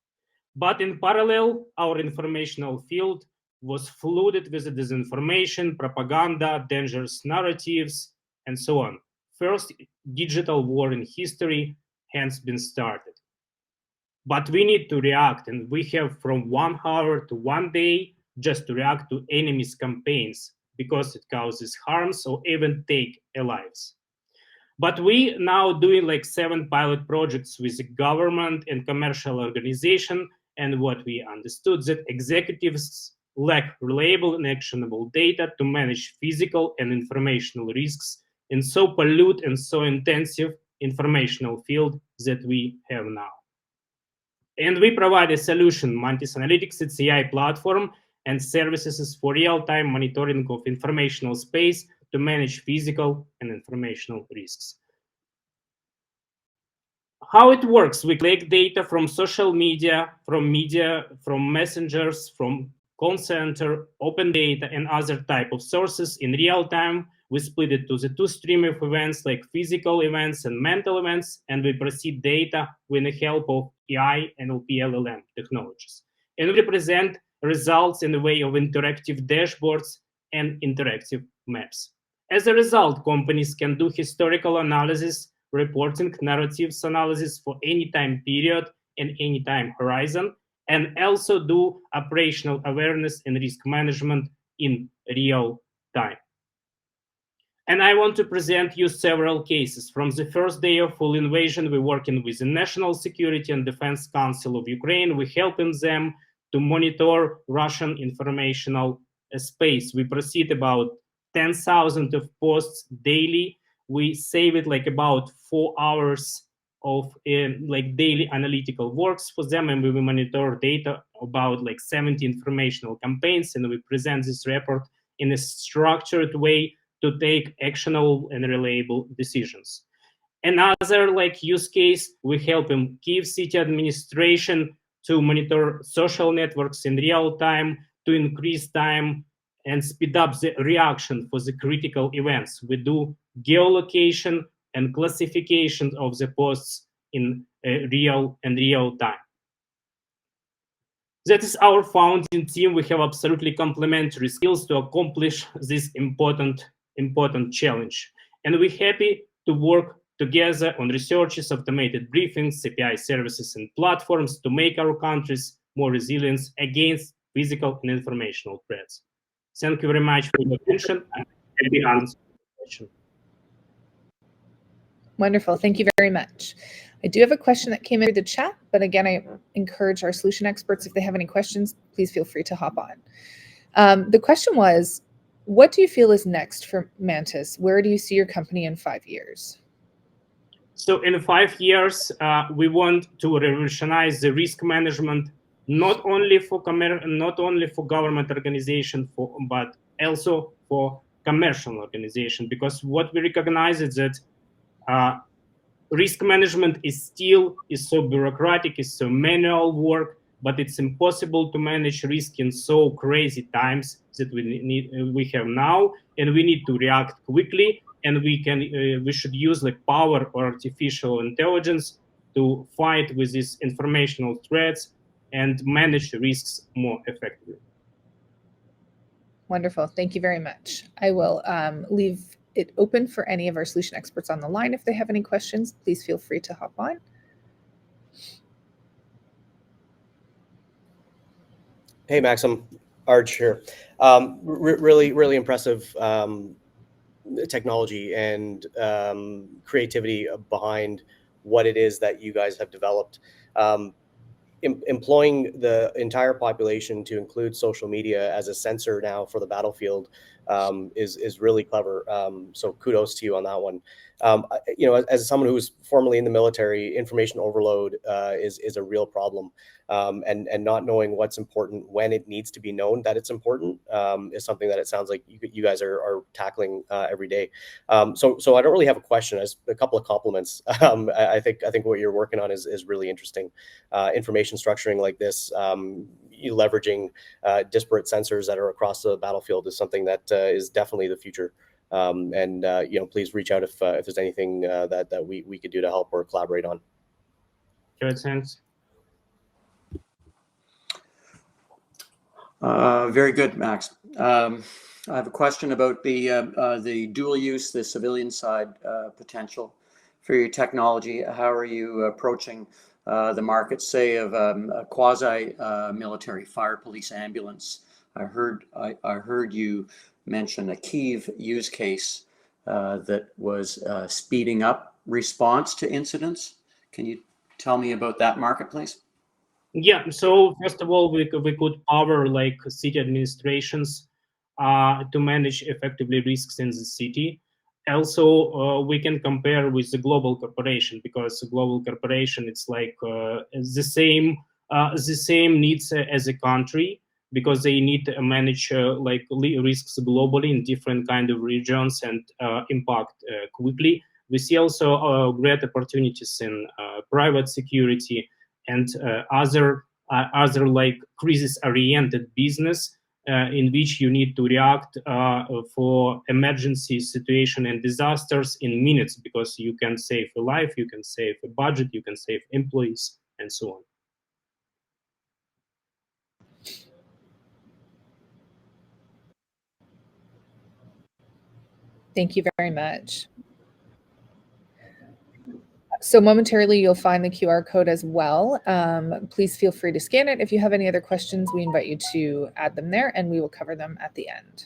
But in parallel, our informational field was flooded with disinformation, propaganda, dangerous narratives, and so on. First digital war in history has been started. But we need to react, and we have from 1 hour to 1 day just to react to enemies' campaigns because it causes harms or even take lives. But we now doing like 7 pilot projects with the government and commercial organization, and what we understood that executives lack reliable and actionable data to manage physical and informational risks in so pollute and so intensive informational field that we have now. And we provide a solution, Mantis Analytics. It's AI platform and services for real-time monitoring of informational space to manage physical and informational risks. How it works: we collect data from social media, from messengers, from call center, open data, and other type of sources in real time. We split it to the two streams of events, like physical events and mental events, and we proceed data with the help of AI and LLM technologies. And we present results in the way of interactive dashboards and interactive maps. As a result, companies can do historical analysis, reporting, narratives analysis for any time period and any time horizon, and also do operational awareness and risk management in real time. And I want to present you several cases. From the first day of full invasion, we're working with the National Security and Defense Council of Ukraine. We're helping them to monitor Russian informational space. We proceed about 10,000 of posts daily. We save it like about 4 hours of like daily analytical works for them, and we will monitor data about like 70 informational campaigns, and we present this report in a structured way to take actionable and reliable decisions. Another like use case, we help in Kyiv city administration to monitor social networks in real time, to increase time and speed up the reaction for the critical events. We do geolocation and classification of the posts in real time. That is our founding team. We have absolutely complementary skills to accomplish this important challenge. And we're happy to work together on researches, automated briefings, API services, and platforms to make our countries more resilient against physical and informational threats. Thank you very much for your attention. I'm happy to answer the question. Wonderful. Thank you very much. I do have a question that came into the chat, but again, I encourage our solution experts, if they have any questions, please feel free to hop on. The question was, what do you feel is next for Mantis? Where do you see your company in 5 years? So in 5 years, we want to revolutionize the risk management, not only for government organization, but also for commercial organization, because what we recognize is that risk management is so bureaucratic, is so manual work, but it's impossible to manage risk in so crazy times that we have now, and we need to react quickly, and we should use like power or artificial intelligence to fight with these informational threats and manage risks more effectively. Wonderful. Thank you very much. I will leave it open for any of our solution experts on the line. If they have any questions, please feel free to hop on. Hey, Maxim, Arj here. Really impressive technology and creativity behind what it is that you guys have developed. Employing the entire population to include social media as a sensor now for the battlefield is really clever. So kudos to you on that one. You know, as someone who was formerly in the military, information overload is a real problem. And not knowing what's important when it needs to be known that it's important is something that it sounds like you guys are tackling every day. So I don't really have a question. As a couple of compliments. I think what you're working on is really interesting. Information structuring like this, leveraging disparate sensors that are across the battlefield is something that is definitely the future. And you know, please reach out if there's anything that we could do to help or collaborate on. Good, thanks. Very good, Max. I have a question about the dual use, the civilian side potential for your technology. How are you approaching the market, say, of a quasi-military fire police ambulance? I heard you mention a Kyiv use case that was speeding up response to incidents. Can you tell me about that market, please? Yeah, so first of all, we could power like city administrations to manage effectively risks in the city. Also, we can compare with the global corporation, because the global corporation, it's like the same the same needs as a country, because they need to manage risks globally in different kind of regions and impact quickly. We see also great opportunities in private security and other like crisis-oriented business in which you need to react for emergency situation and disasters in minutes, because you can save a life, you can save a budget, you can save employees, and so on. Thank you very much. So momentarily, you'll find the QR code as well. Please feel free to scan it. If you have any other questions, we invite you to add them there, and we will cover them at the end.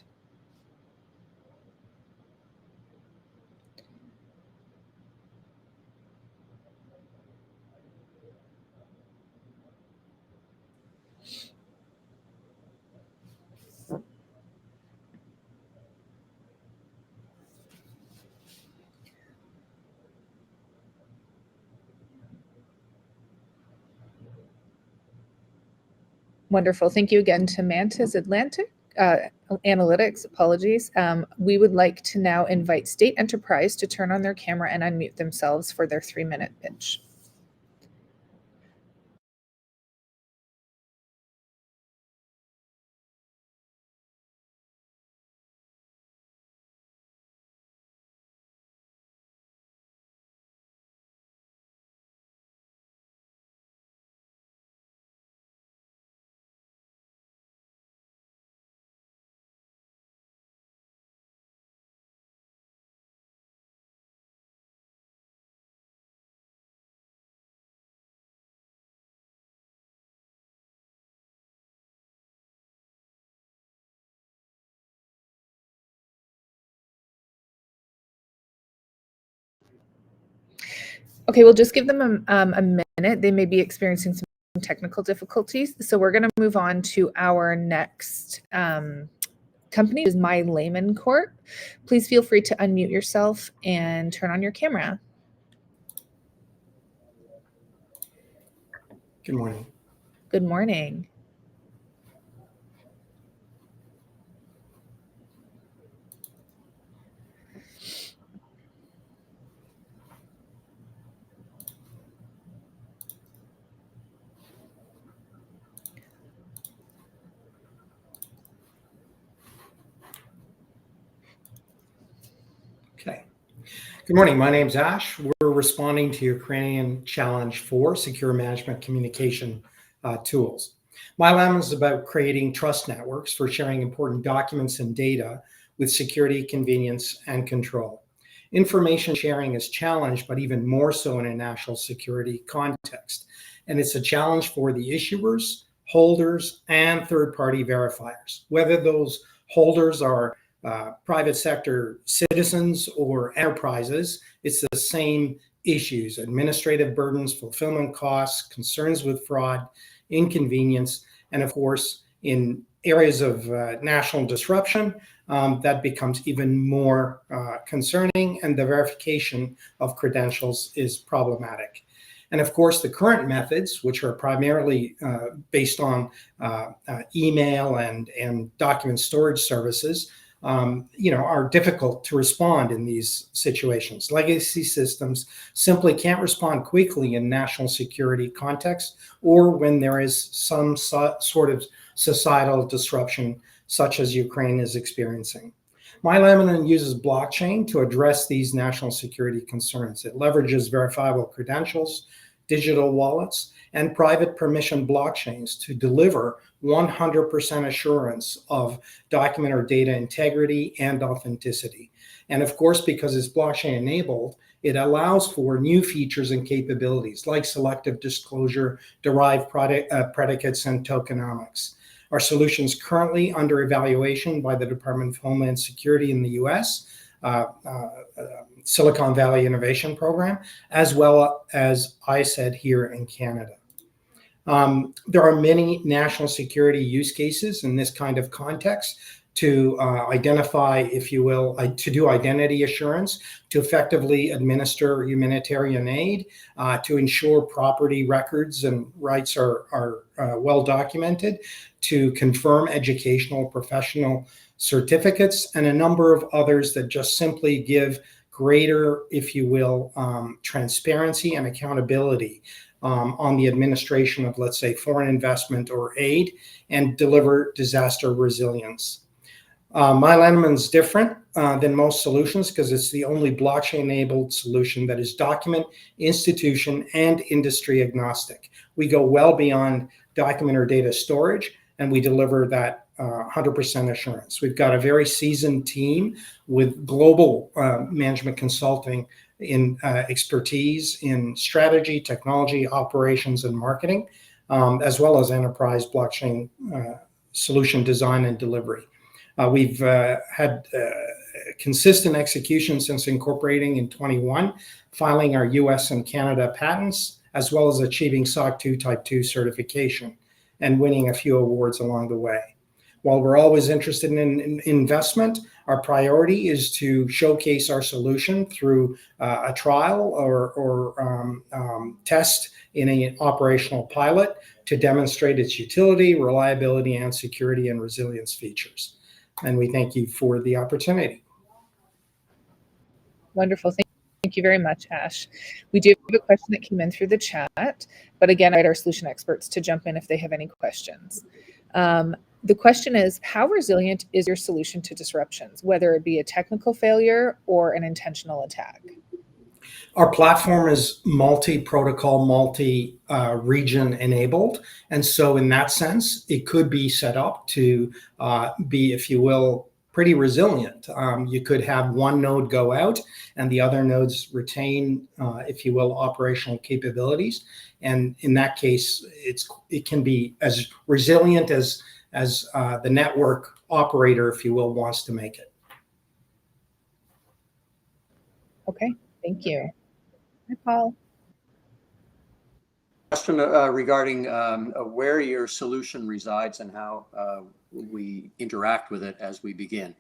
Wonderful. Thank you again to Mantis Analytics. Apologies. We would like to now invite State Enterprise to turn on their camera and unmute themselves for their 3-minute pitch. Okay, we'll just give them a minute. They may be experiencing some technical difficulties. So we're going to move on to our next company, which is My Layman Corp. Please feel free to unmute yourself and turn on your camera. Good morning. Good morning. Okay. Good morning. My name's Ash. We're responding to Ukrainian challenge for secure management communication tools. My Layman is about creating trust networks for sharing important documents and data with security, convenience, and control. Information sharing is challenged, but even more so in a national security context. And it's a challenge for the issuers, holders, and third-party verifiers. Whether those holders are private sector citizens or enterprises, it's the same issues: administrative burdens, fulfillment costs, concerns with fraud, inconvenience, and of course, in areas of national disruption, that becomes even more concerning, and the verification of credentials is problematic. And of course, the current methods, which are primarily based on email and document storage services, are difficult to respond in these situations. Legacy systems simply can't respond quickly in national security context or when there is some sort of societal disruption, such as Ukraine is experiencing. My Layman uses blockchain to address these national security concerns. It leverages verifiable credentials, digital wallets, and private permission blockchains to deliver 100% assurance of document or data integrity and authenticity. And of course, because it's blockchain enabled, it allows for new features and capabilities like selective disclosure, derived predicates, and tokenomics. Our solution is currently under evaluation by the Department of Homeland Security in the US, Silicon Valley Innovation Program, as well as ISED here in Canada. There are many national security use cases in this kind of context. to identify, if you will, to do identity assurance, to effectively administer humanitarian aid, to ensure property records and rights are well documented, to confirm educational professional certificates, and a number of others that just simply give greater, if you will, transparency and accountability on the administration of, let's say, foreign investment or aid, and deliver disaster resilience. MyLendman's different than most solutions because it's the only blockchain-enabled solution that is document, institution, and industry agnostic. We go well beyond document or data storage, and we deliver that 100% assurance. We've got a very seasoned team with global management consulting in expertise in strategy, technology, operations, and marketing, as well as enterprise blockchain solution design and delivery. We've had consistent execution since incorporating in 21, filing our US and Canada patents, as well as achieving SOC 2 Type 2 certification and winning a few awards along the way. While we're always interested in investment, our priority is to showcase our solution through a trial or test in an operational pilot to demonstrate its utility, reliability, and security and resilience features. And we thank you for the opportunity. Wonderful. Thank you very much, Ash. We do have a question that came in through the chat, but again, I invite our solution experts to jump in if they have any questions. The question is, how resilient is your solution to disruptions, whether it be a technical failure or an intentional attack? Our platform is multi-protocol, multi-region enabled. And so in that sense, it could be set up to be, if you will, pretty resilient. You could have one node go out and the other nodes retain, if you will, operational capabilities. And in that case, it can be as resilient as the network operator, if you will, wants to make it. Okay, thank you. Hi, Paul. Question regarding where your solution resides and how we interact with it as we begin.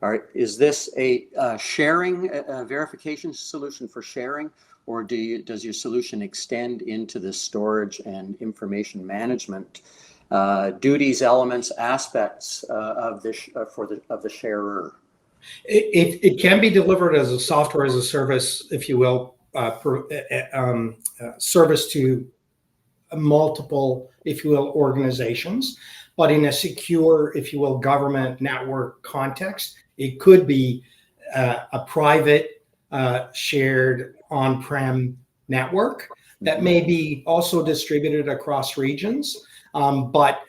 All right, is this a sharing, verification solution for sharing, or does your solution extend into the storage and information management duties, elements, aspects of this of the sharer? It can be delivered as a software as a service, if you will, service to multiple, if you will, organizations, but in a secure, if you will, government network context. It could be a private shared on-prem network that may be also distributed across regions. But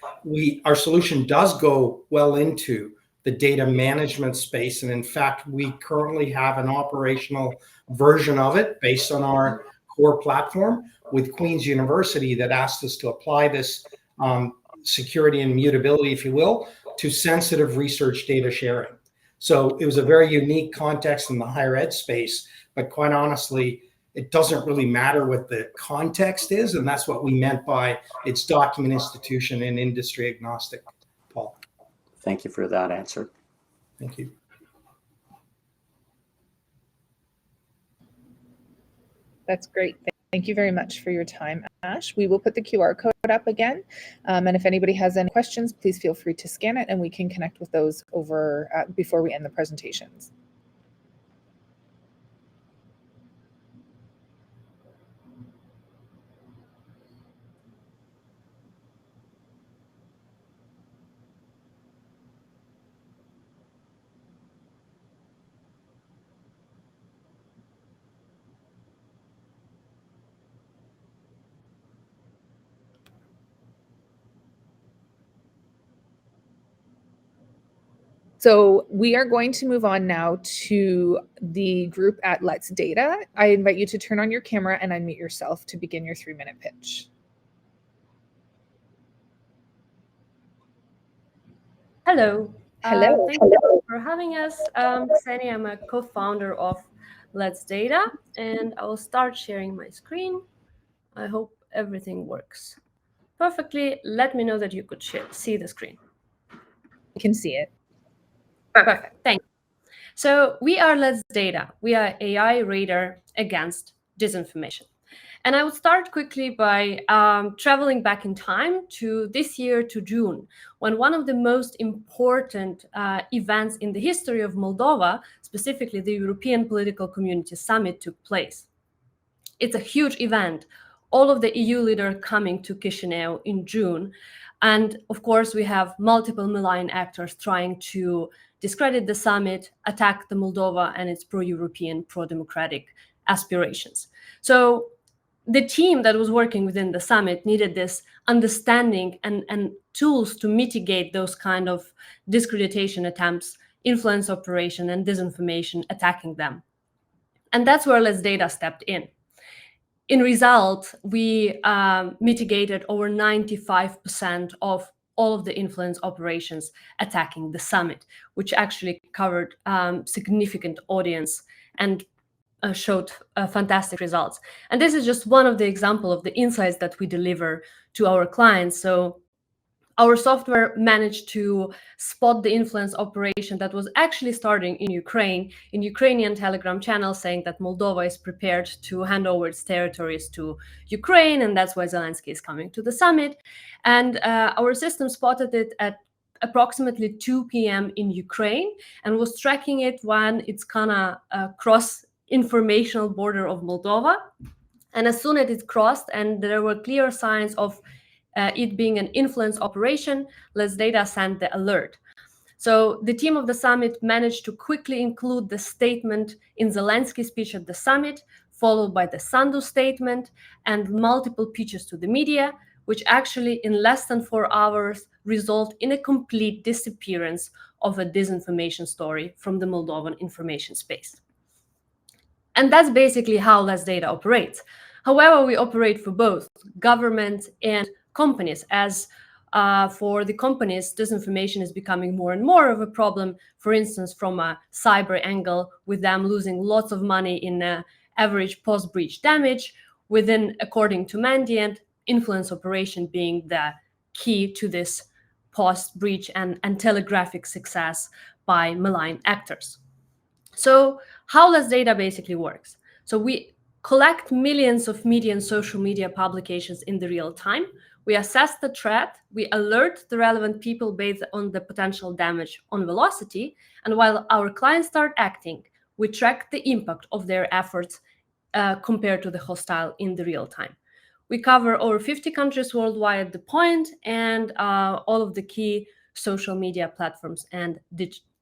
our solution does go well into the data management space. And in fact, we currently have an operational version of it based on our core platform with Queen's University that asked us to apply this security and mutability, if you will, to sensitive research data sharing. So it was a very unique context in the higher ed space, but quite honestly, it doesn't really matter what the context is. And that's what we meant by it's document, institution, and industry agnostic, Paul. Thank you for that answer. Thank you. That's great. Thank you very much for your time, Ash. We will put the QR code up again. And if anybody has any questions, please feel free to scan it and we can connect with those over before we end the presentations. So we are going to move on now to the group at Let's Data. I invite you to turn on your camera and unmute yourself to begin your 3-minute pitch. Hello. Hello. Thank you for having us. Sani, I'm a co-founder of Let's Data, and I will start sharing my screen. I hope everything works perfectly. Let me know that you could see the screen. You can see it. Perfect. Thank you. So we are Let's Data. We are AI radar against disinformation. And I would start quickly by traveling back in time to this year, to June, when one of the most important events in the history of Moldova, specifically the European Political Community Summit, took place. It's a huge event. All of the EU leaders coming to Chisinau in June. And of course, we have multiple malign actors trying to discredit the summit, attack the Moldova and its pro-European, pro-democratic aspirations. So the team that was working within the summit needed this understanding and tools to mitigate those kind of discreditation attempts, influence operation, and disinformation attacking them. And that's where Let's Data stepped in. In result, we mitigated over 95% of all of the influence operations attacking the summit, which actually covered significant audience and showed fantastic results. And this is just one of the examples of the insights that we deliver to our clients. So our software managed to spot the influence operation that was actually starting in Ukraine, in Ukrainian Telegram channel, saying that Moldova is prepared to hand over its territories to Ukraine, and that's why Zelensky is coming to the summit. And our system spotted it at approximately 2 p.m. in Ukraine and was tracking it when it's gonna cross informational border of Moldova. And as soon as it crossed and there were clear signs of it being an influence operation, Let's Data sent the alert. So the team of the summit managed to quickly include the statement in Zelensky's speech at the summit, followed by the Sandu statement and multiple pitches to the media, which actually in less than 4 hours result in a complete disappearance of a disinformation story from the Moldovan information space. And that's basically how Let's Data operates. However, we operate for both government and companies, as for the companies, disinformation is becoming more and more of a problem, for instance, from a cyber angle, with them losing lots of money in average post-breach damage, within, according to Mandiant, influence operation being the key to this post-breach and telegraphic success by malign actors. So how Let's Data basically works? So we collect millions of media and social media publications in the real time. We assess the threat, we alert the relevant people based on the potential damage on velocity, and while our clients start acting, we track the impact of their efforts compared to the hostile in the real time. We cover over 50 countries worldwide at the point, and all of the key social media platforms and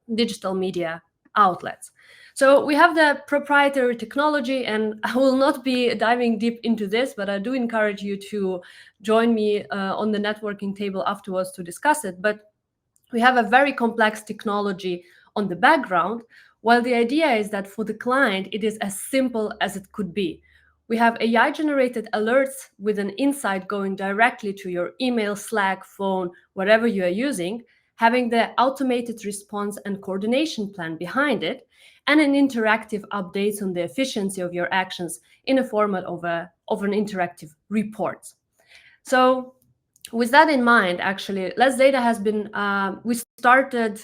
digital media outlets. So we have the proprietary technology, and I will not be diving deep into this, but I do encourage you to join me on the networking table afterwards to discuss it. But we have a very complex technology on the background, while the idea is that for the client, it is as simple as it could be. We have AI-generated alerts with an insight going directly to your email, Slack, phone, whatever you are using, having the automated response and coordination plan behind it, and an interactive updates on the efficiency of your actions in a format of an interactive report. So with that in mind, actually, Let's Data has been, we started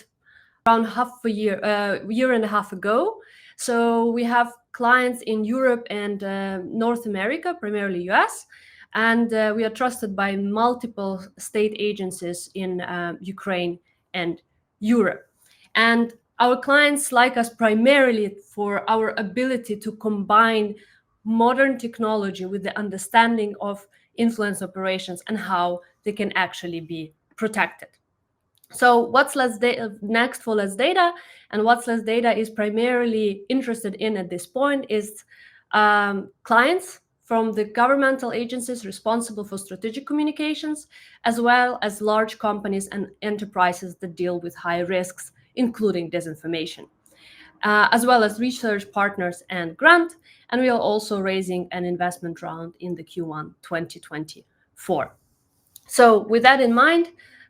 around year and a half ago. So we have clients in Europe and North America, primarily US, and we are trusted by multiple state agencies in Ukraine and Europe. And our clients like us primarily for our ability to combine modern technology with the understanding of influence operations and how they can actually be protected. So what's next for Let's Data, and what Let's Data is primarily interested in at this point is clients from the governmental agencies responsible for strategic communications, as well as large companies and enterprises that deal with high risks, including disinformation, as well as research partners and grant. And we are also raising an investment round in the Q1 2024. So with that in mind,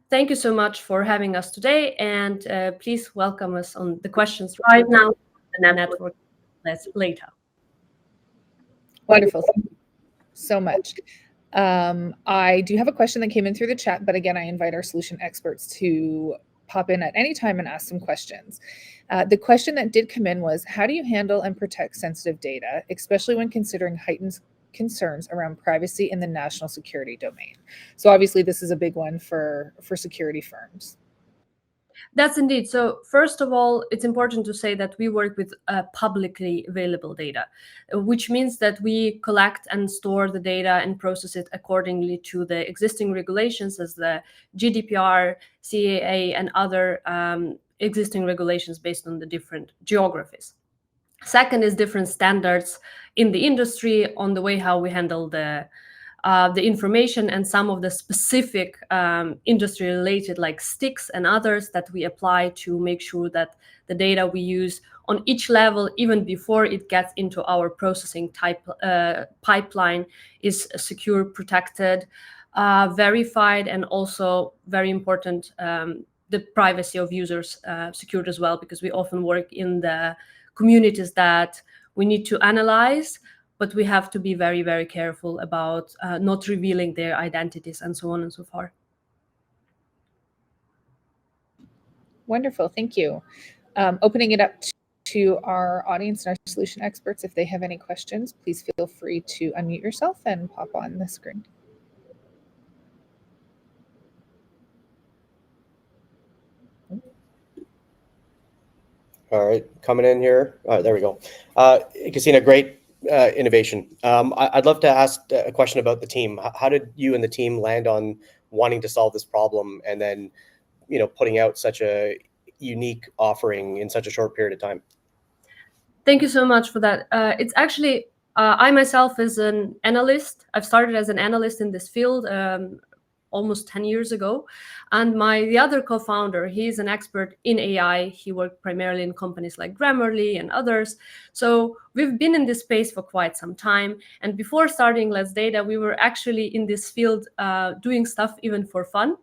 thank you so much for having us today, and please welcome us on the questions right now, the network later. Wonderful. Thank you so much. I do have a question that came in through the chat, but again, I invite our solution experts to pop in at any time and ask some questions. The question that did come in was, how do you handle and protect sensitive data, especially when considering heightened concerns around privacy in the national security domain? So obviously this is a big one for security firms. That's indeed. So first of all, it's important to say that we work with publicly available data, which means that we collect and store the data and process it accordingly to the existing regulations as the GDPR, CAA, and other existing regulations based on the different geographies. Second is different standards in the industry on the way how we handle the information and some of the specific industry related like sticks and others that we apply to make sure that the data we use on each level, even before it gets into our processing pipeline, is secure, protected, verified, and also very important, the privacy of users secured as well, because we often work in the communities that we need to analyze, but we have to be very, very careful about not revealing their identities and so on and so forth. Wonderful, thank you. Opening it up to our audience and our solution experts, if they have any questions, please feel free to unmute yourself and pop on the screen. All right, coming in here. All right, there we go. Christina, great innovation. I'd love to ask a question about the team. How did you and the team land on wanting to solve this problem and then, putting out such a unique offering in such a short period of time? Thank you so much for that. It's actually, I myself is an analyst. I've started as an analyst in this field almost 10 years ago. And the other co-founder, he's an expert in AI. He worked primarily in companies like Grammarly and others. So we've been in this space for quite some time. And before starting Let's Data, we were actually in this field doing stuff even for fun.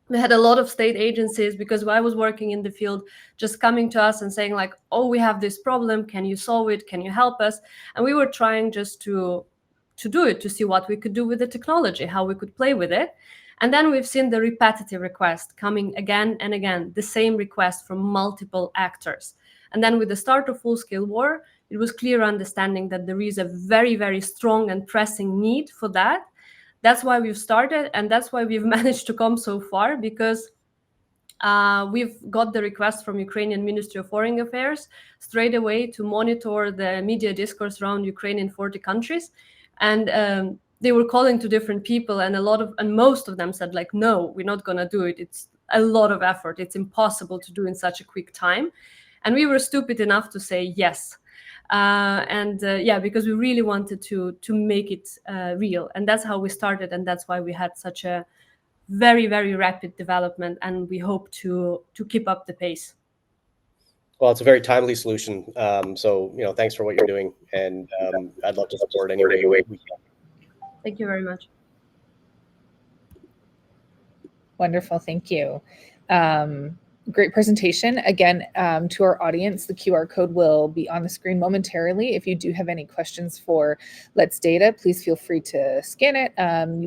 We had a lot of state agencies, because I was working in the field, just coming to us and saying like, oh, we have this problem. Can you solve it? Can you help us? And we were trying just to do it, to see what we could do with the technology, how we could play with it. And then we've seen the repetitive request coming again and again, the same request from multiple actors. And then with the start of full-scale war, it was clear understanding that there is a very, very strong and pressing need for that. That's why we've started, and that's why we've managed to come so far, because we've got the request from Ukrainian Ministry of Foreign Affairs straight away to monitor the media discourse around Ukraine in 40 countries. And they were calling to different people, and most of them said like, no, we're not going to do it. It's a lot of effort. It's impossible to do in such a quick time. And we were stupid enough to say yes. Because we really wanted to make it real. And that's how we started. And that's why we had such a very, very rapid development. And we hope to keep up the pace. Well, it's a very timely solution. So, thanks for what you're doing. And I'd love to support any way we can. Thank you very much. Wonderful, thank you. Great presentation. Again, to our audience, the QR code will be on the screen momentarily. If you do have any questions for Let's Data, please feel free to scan it.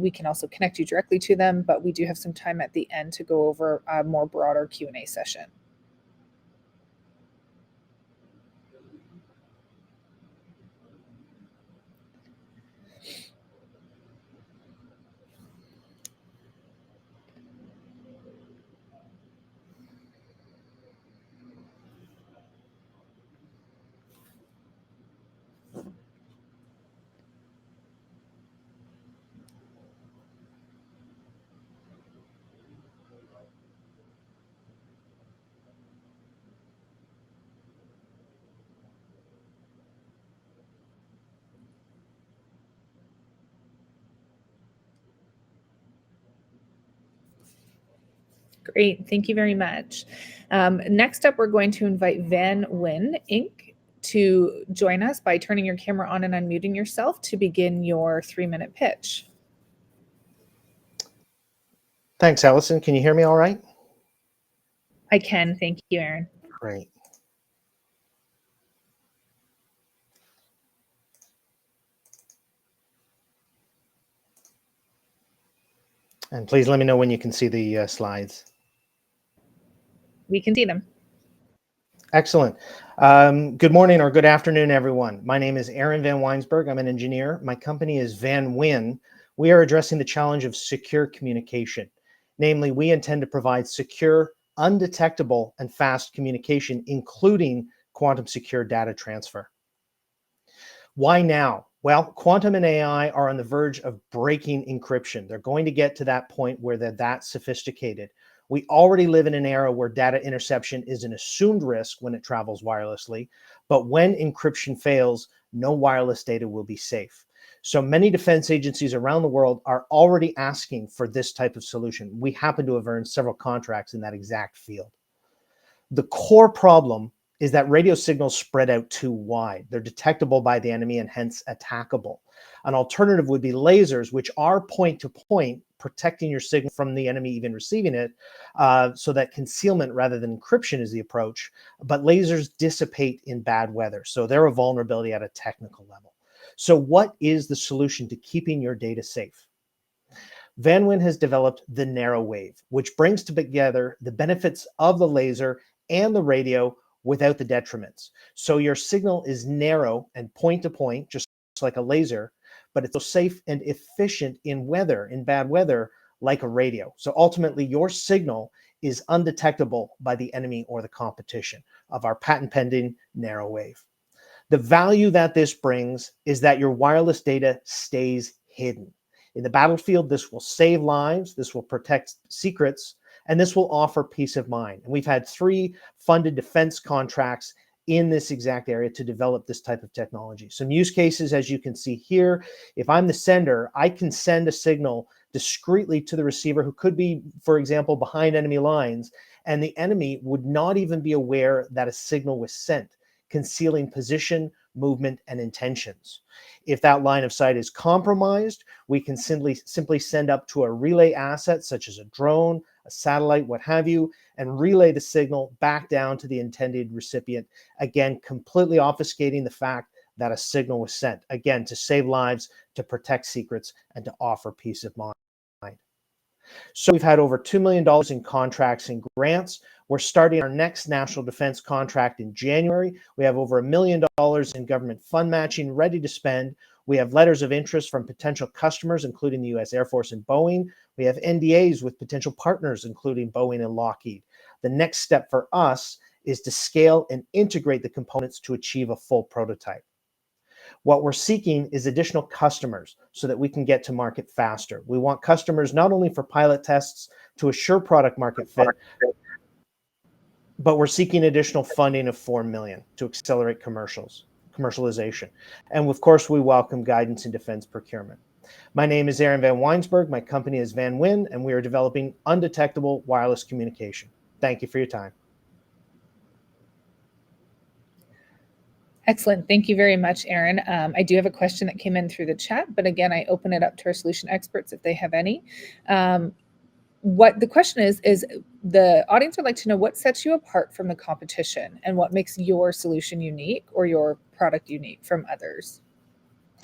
We can also connect you directly to them, but we do have some time at the end to go over a more broader Q&A session. Great, thank you very much. Next up, we're going to invite Van Wyn Inc. to join us by turning your camera on and unmuting yourself to begin your 3-minute pitch. Thanks, Allison. Can you hear me all right? I can, thank you, Aaron. Great. And please let me know when you can see the slides. We can see them. Excellent. Good morning or good afternoon, everyone. My name is Aaron Van Weinsberg. I'm an engineer. My company is Van Win. We are addressing the challenge of secure communication. Namely, we intend to provide secure, undetectable, and fast communication, including quantum secure data transfer. Why now? Well, quantum and AI are on the verge of breaking encryption. They're going to get to that point where they're that sophisticated. We already live in an era where data interception is an assumed risk when it travels wirelessly, but when encryption fails, no wireless data will be safe. So many defense agencies around the world are already asking for this type of solution. We happen to have earned several contracts in that exact field. The core problem is that radio signals spread out too wide. They're detectable by the enemy and hence attackable. An alternative would be lasers, which are point-to-point, protecting your signal from the enemy even receiving it, so that concealment rather than encryption is the approach. But lasers dissipate in bad weather, so they're a vulnerability at a technical level. So what is the solution to keeping your data safe? Van Win has developed the narrow wave, which brings together the benefits of the laser and the radio without the detriments. So your signal is narrow and point-to-point, just like a laser, but it's so safe and efficient in weather, in bad weather, like a radio. So ultimately, your signal is undetectable by the enemy or the competition of our patent-pending narrow wave. The value that this brings is that your wireless data stays hidden. In the battlefield, this will save lives, this will protect secrets, and this will offer peace of mind. And we've had 3 funded defense contracts in this exact area to develop this type of technology. Some use cases, as you can see here, if I'm the sender, I can send a signal discreetly to the receiver who could be, for example, behind enemy lines, and the enemy would not even be aware that a signal was sent, concealing position, movement, and intentions. If that line of sight is compromised, we can simply send up to a relay asset, such as a drone, a satellite, what have you, and relay the signal back down to the intended recipient, again, completely obfuscating the fact that a signal was sent, again, to save lives, to protect secrets, and to offer peace of mind. So we've had over $2 million in contracts and grants. We're starting our next national defense contract in January. We have over $1 million in government fund matching ready to spend. We have letters of interest from potential customers, including the US Air Force and Boeing. We have NDAs with potential partners, including Boeing and Lockheed. The next step for us is to scale and integrate the components to achieve a full prototype. What we're seeking is additional customers so that we can get to market faster. We want customers not only for pilot tests to assure product market fit, but we're seeking additional funding of $4 million to accelerate commercialization. And of course, we welcome guidance in defense procurement. My name is Aaron Van Weinsberg. My company is Van Win, and we are developing undetectable wireless communication. Thank you for your time. Excellent. Thank you very much, Aaron. I do have a question that came in through the chat, but again, I open it up to our solution experts if they have any. What the question is the audience would like to know what sets you apart from the competition and what makes your solution unique or your product unique from others?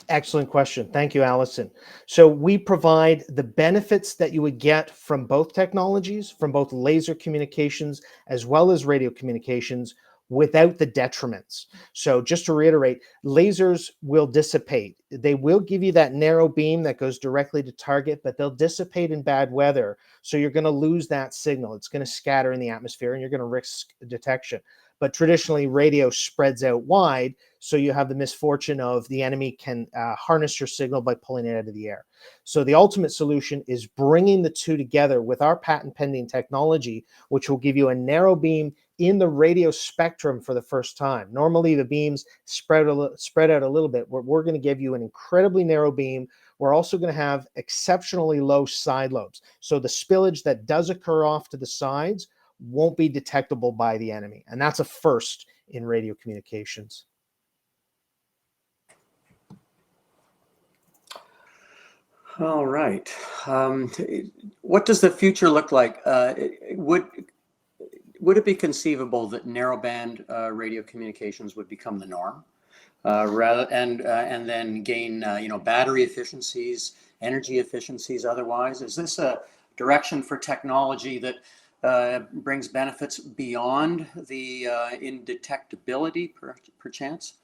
Excellent question. Thank you, Allison. So we provide the benefits that you would get from both technologies, from both laser communications as well as radio communications, without the detriments. So just to reiterate, lasers will dissipate. They will give you that narrow beam that goes directly to target, but they'll dissipate in bad weather. So you're going to lose that signal. It's going to scatter in the atmosphere and you're going to risk detection. But traditionally, radio spreads out wide, so you have the misfortune of the enemy can harness your signal by pulling it out of the air. So the ultimate solution is bringing the two together with our patent-pending technology, which will give you a narrow beam in the radio spectrum for the first time. Normally, the beams spread out a little bit. We're going to give you an incredibly narrow beam. We're also going to have exceptionally low side lobes. So the spillage that does occur off to the sides won't be detectable by the enemy. And that's a first in radio communications. All right. What does the future look like? Would it be conceivable that narrowband radio communications would become the norm, and then gain battery efficiencies, energy efficiencies? Otherwise, is this a direction for technology that brings benefits beyond the indetectability, perchance?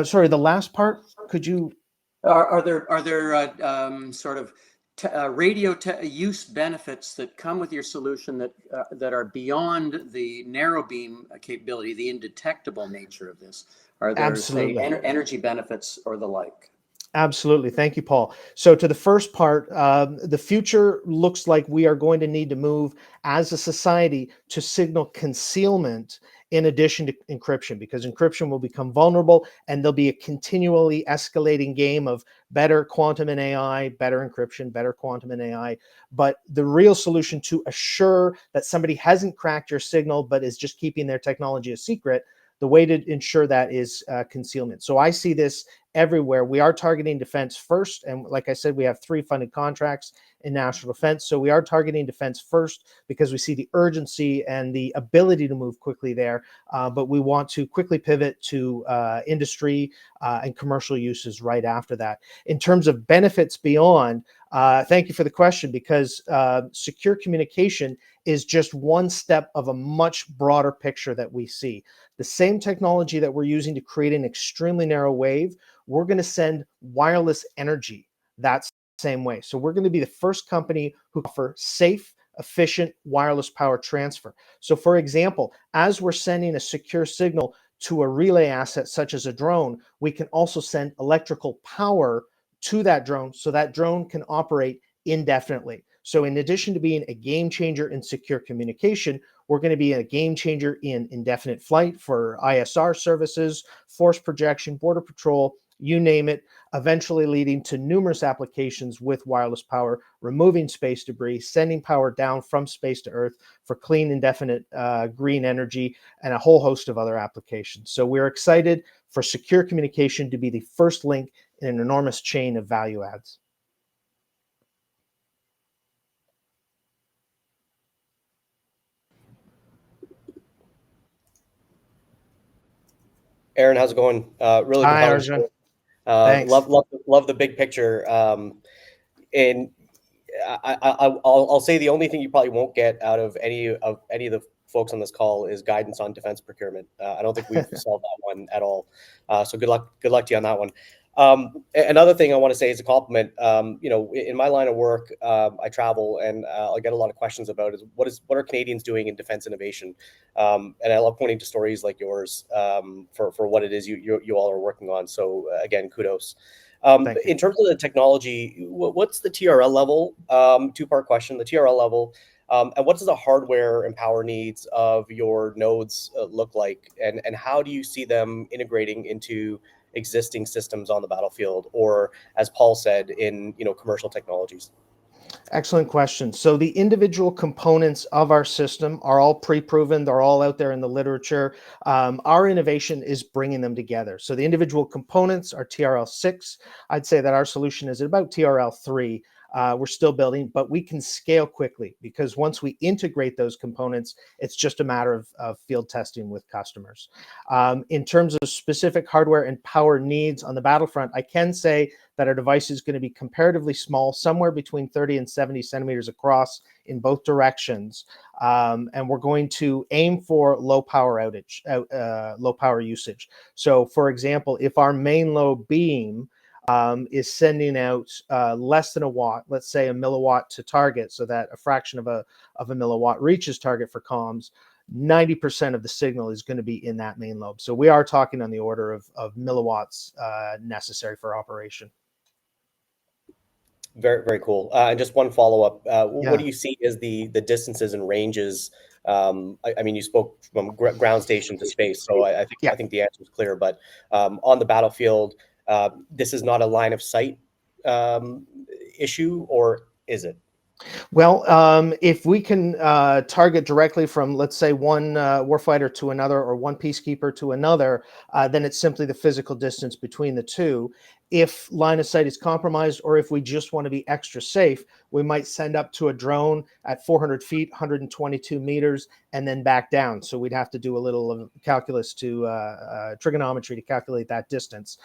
Sorry, the last part, could you? Are there sort of radio use benefits that come with your solution that are beyond the narrow beam capability, the indetectable nature of this? Are there, Absolutely. say, energy benefits or the like? Absolutely. Thank you, Paul. So to the first part, the future looks like we are going to need to move as a society to signal concealment in addition to encryption, because encryption will become vulnerable and there'll be a continually escalating game of better quantum and AI, better encryption, better quantum and AI. But the real solution to assure that somebody hasn't cracked your signal but is just keeping their technology a secret, the way to ensure that is concealment. So I see this everywhere. We are targeting defense first. And like I said, we have 3 funded contracts in national defense. So we are targeting defense first because we see the urgency and the ability to move quickly there. But we want to quickly pivot to industry and commercial uses right after that. In terms of benefits beyond, thank you for the question, because secure communication is just one step of a much broader picture that we see. The same technology that we're using to create an extremely narrow wave, we're going to send wireless energy that same way. So we're going to be the first company who offer safe, efficient wireless power transfer. So for example, as we're sending a secure signal to a relay asset such as a drone, we can also send electrical power to that drone so that drone can operate indefinitely. So in addition to being a game changer in secure communication, we're going to be a game changer in indefinite flight for ISR services, force projection, border patrol, you name it, eventually leading to numerous applications with wireless power, removing space debris, sending power down from space to Earth for clean, indefinite green energy, and a whole host of other applications. So we're excited for secure communication to be the first link in an enormous chain of value adds. Aaron, how's it going? Really Hi, compelling. Arjun. Thanks. Love the big picture. And I'll say the only thing you probably won't get out of any of the folks on this call is guidance on defense procurement. I don't think we've solved that one at all. So good luck to you on that one. Another thing I want to say is a compliment. In my line of work, I travel and I get a lot of questions about what are Canadians doing in defense innovation, and I love pointing to stories like yours for what it is you all are working on. So again, kudos. In terms of the technology, what's the TRL level? 2-part question: the TRL level, and what does the hardware and power needs of your nodes look like, and how do you see them integrating into existing systems on the battlefield, or as Paul said, in commercial technologies? Excellent question. So the individual components of our system are all pre-proven. They're all out there in the literature. Our innovation is bringing them together. So the individual components are TRL 6. I'd say that our solution is at about TRL 3. We're still building, but we can scale quickly because once we integrate those components, it's just a matter of field testing with customers. In terms of specific hardware and power needs on the battlefront, I can say that our device is going to be comparatively small, somewhere between 30 and 70 centimeters across in both directions. And we're going to aim for low power usage. So for example, if our main low beam is sending out less than a watt, let's say a milliwatt to target, so that a fraction of a milliwatt reaches target for comms, 90% of the signal is going to be in that main lobe. So we are talking on the order of milliwatts necessary for operation. Very, very cool. And just one follow-up. What do you see as the distances and ranges? I mean, you spoke from ground station to space, so I think the answer is clear. But on the battlefield, this is not a line of sight issue, or is it? Well, if we can target directly from, let's say, one warfighter to another or one peacekeeper to another, then it's simply the physical distance between the two. if line of sight is compromised, or if we just want to be extra safe, we might send up to a drone at 400 feet, 122 meters, and then back down. So we'd have to do a little of calculus to trigonometry to calculate that distance.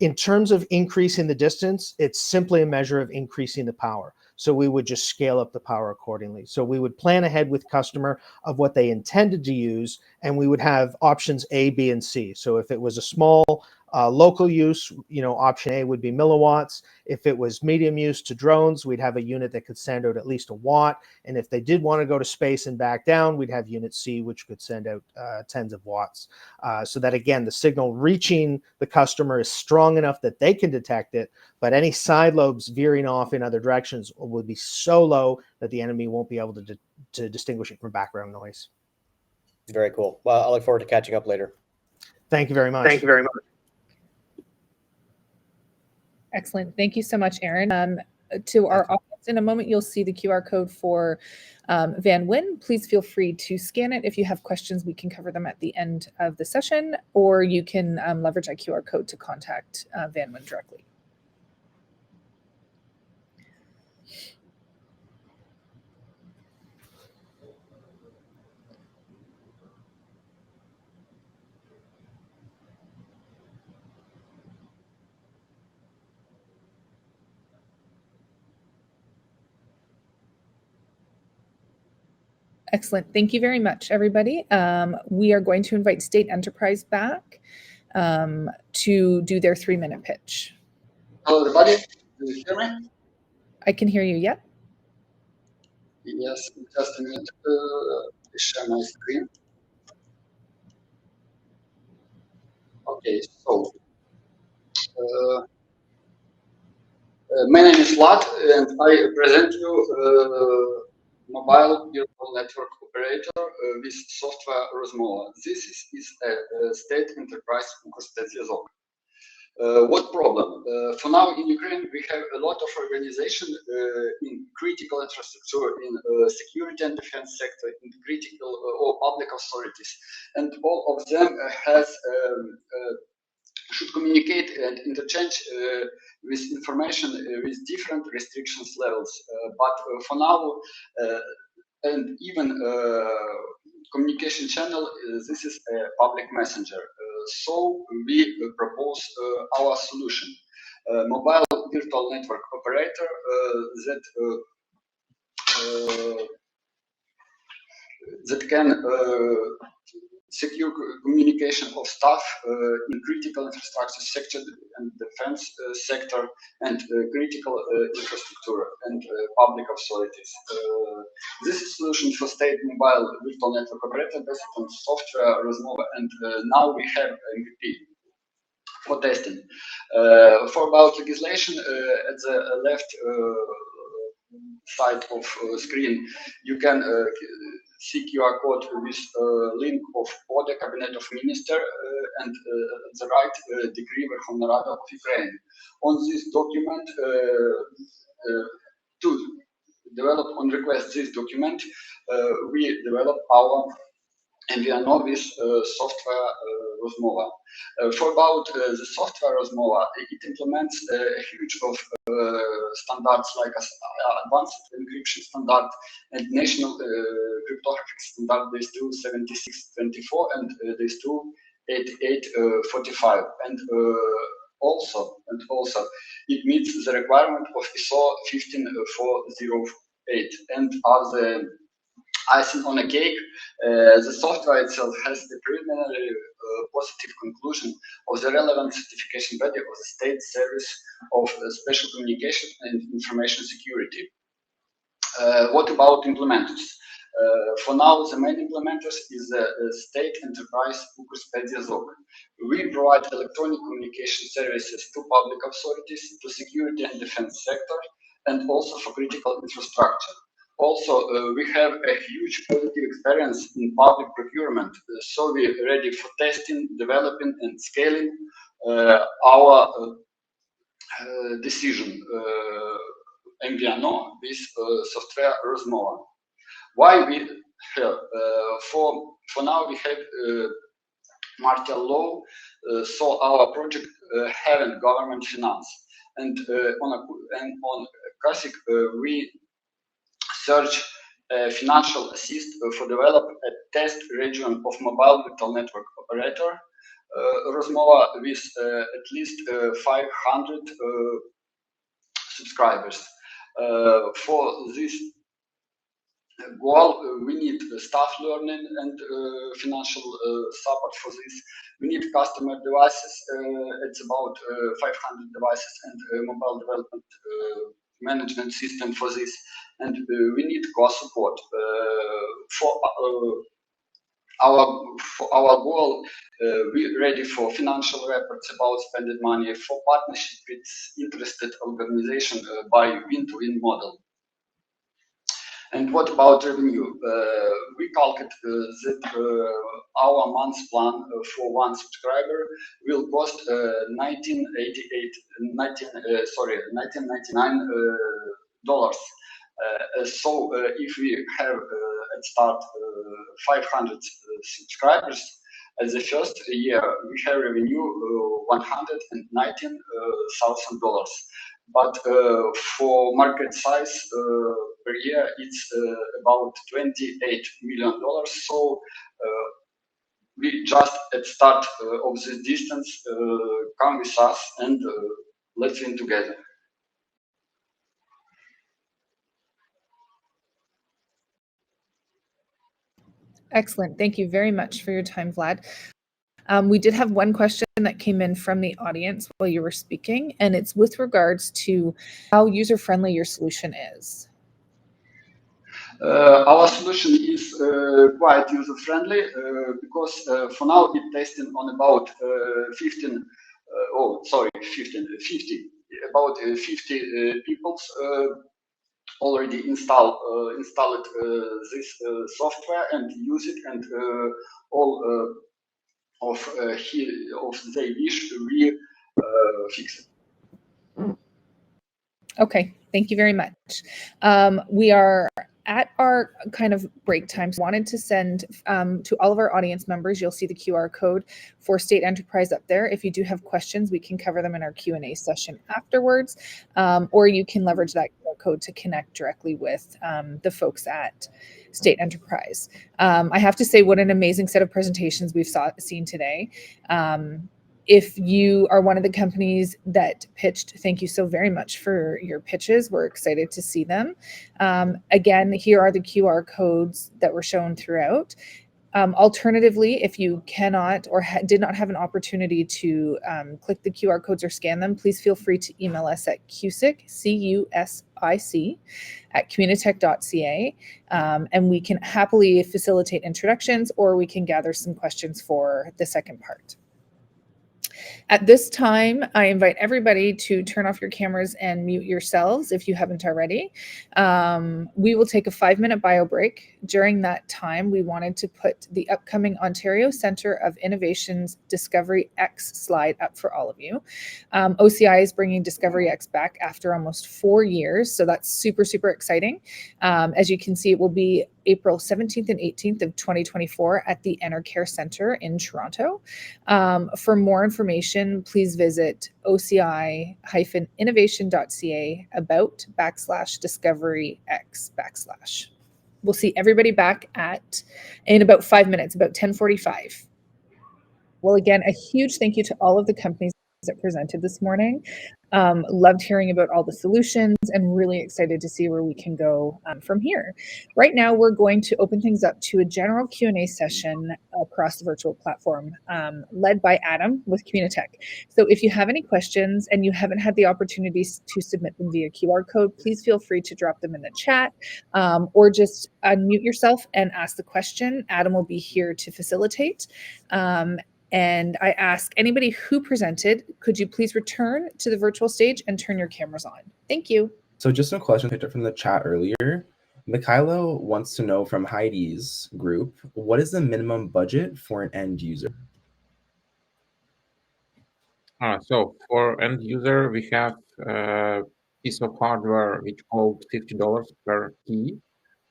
In terms of increasing the distance, it's simply a measure of increasing the power. So we would just scale up the power accordingly. So we would plan ahead with customer of what they intended to use, and we would have options A, B, and C. So if it was a small local use, option A would be milliwatts. If it was medium use to drones, we'd have a unit that could send out at least a watt. And if they did want to go to space and back down, we'd have unit C, which could send out tens of watts. So that, again, the signal reaching the customer is strong enough that they can detect it, but any side lobes veering off in other directions will be so low that the enemy won't be able to distinguish it from background noise. Very cool. Well, I look forward to catching up later. Thank you very much. Thank you very much. Excellent. Thank you so much, Aaron. To our audience, in a moment, you'll see the QR code for Van Wyn. Please feel free to scan it. If you have questions, we can cover them at the end of the session, or you can leverage that QR code to contact Van Wyn directly. Excellent. Thank you very much, everybody. We are going to invite State Enterprise back to do their 3-minute pitch. Hello, everybody. Do you hear me? I can hear you. Yep. Yes, just a minute. Share my screen. Okay, so my name is Vlad, and I present you mobile virtual network operator with software Rozmova. This is a state enterprise CUSIC. What problem? For now in Ukraine, we have a lot of organization in critical infrastructure, in security and defense sector, in critical or public authorities, and all of them should communicate and interchange with information with different restrictions levels. But for now, and even communication channel, this is a public messenger. So we propose our solution, mobile virtual network operator that can secure communication of staff in critical infrastructure sector and defense sector and critical infrastructure and public authorities. This is solution for state mobile virtual network operator based on software Rozmova, and now we have MVP for testing. For about legislation, at the left side of screen, you can see QR code with link of the Cabinet of Ministers and at the right decree Verkhovna Rada of Ukraine. On this document, to develop on request this document, we develop our MVNO with software Rozmova. For about the software Rozmova, it implements a huge of standards like advanced encryption standard and national cryptographic standard DES2 7624 and DES2 8845, and also it meets the requirement of ISO 15408 and are the icing on a cake. The software itself has the preliminary positive conclusion of the relevant certification body of the State Service of Special Communication and Information Security. What about implementers? For now, the main implementers is the State Enterprise CUSIC. We provide electronic communication services to public authorities, to security and defense sector, and also for critical infrastructure. Also, we have a huge positive experience in public procurement, so we're ready for testing, developing, and scaling our decision MVNO with software Rozmova. Why we have? For now, we have martial law so our project having government finance. And on CUSIC, we search financial assist for develop a test region of mobile virtual network operator, Rozmova, with at least 500 subscribers. For this goal, we need staff learning and financial support for this. We need customer devices. It's about 500 devices and mobile development management system for this. And we need co-support for our goal. We're ready for financial reports about spending money, for partnership with interested organization by win-to-win model. And what about revenue? We calculate that our month's plan for one subscriber will cost $19.99. So if we have at start 500 subscribers, as the first year we have revenue $119,000. But for market size per year, it's about $28 million. So we just at start of this distance, come with us and let's win together. Excellent. Thank you very much for your time, Vlad. We did have one question that came in from the audience while you were speaking, and it's with regards to how user-friendly your solution is. Our solution is quite user-friendly because for now it's testing on about 50 people already installed this software and use it, and all of they wish we fix it. Okay, thank you very much. We are at our kind of break time. So wanted to send to all of our audience members, you'll see the QR code for State Enterprise up there. If you do have questions, we can cover them in our Q&A session afterwards, or you can leverage that QR code to connect directly with the folks at State Enterprise. I have to say, what an amazing set of presentations we've seen today. If you are one of the companies that pitched, thank you so very much for your pitches. We're excited to see them. Again, here are the QR codes that were shown throughout. Alternatively, if you cannot or did not have an opportunity to click the QR codes or scan them, please feel free to email us at CUSIC, CUSIC, at communitech.ca, and we can happily facilitate introductions, or we can gather some questions for the second part. At this time, I invite everybody to turn off your cameras and mute yourselves if you haven't already. We will take a 5-minute bio break. During that time, we wanted to put the upcoming Ontario Centre of Innovation's Discovery X slide up for all of you. OCI is bringing Discovery X back after almost 4 years, so that's super, super exciting. As you can see, it will be April 17th and 18th of 2024 at the Enercare Centre in Toronto. For more information, please visit oci-innovation.ca about/discoveryx/. We'll see everybody back in about 5 minutes, about 10:45. Well, again, a huge thank you to all of the companies that presented this morning. Loved hearing about all the solutions and really excited to see where we can go from here. Right now, we're going to open things up to a general Q&A session across the virtual platform, led by Adam with Communitech. So if you have any questions and you haven't had the opportunity to submit them via QR code, please feel free to drop them in the chat, or just unmute yourself and ask the question. Adam will be here to facilitate. And I ask anybody who presented, could you please return to the virtual stage and turn your cameras on? Thank you. So just some questions picked up from the chat earlier. Mikhailo wants to know from Heidi's group, what is the minimum budget for an end user? So for end user, we have a piece of hardware which costs $50 per key,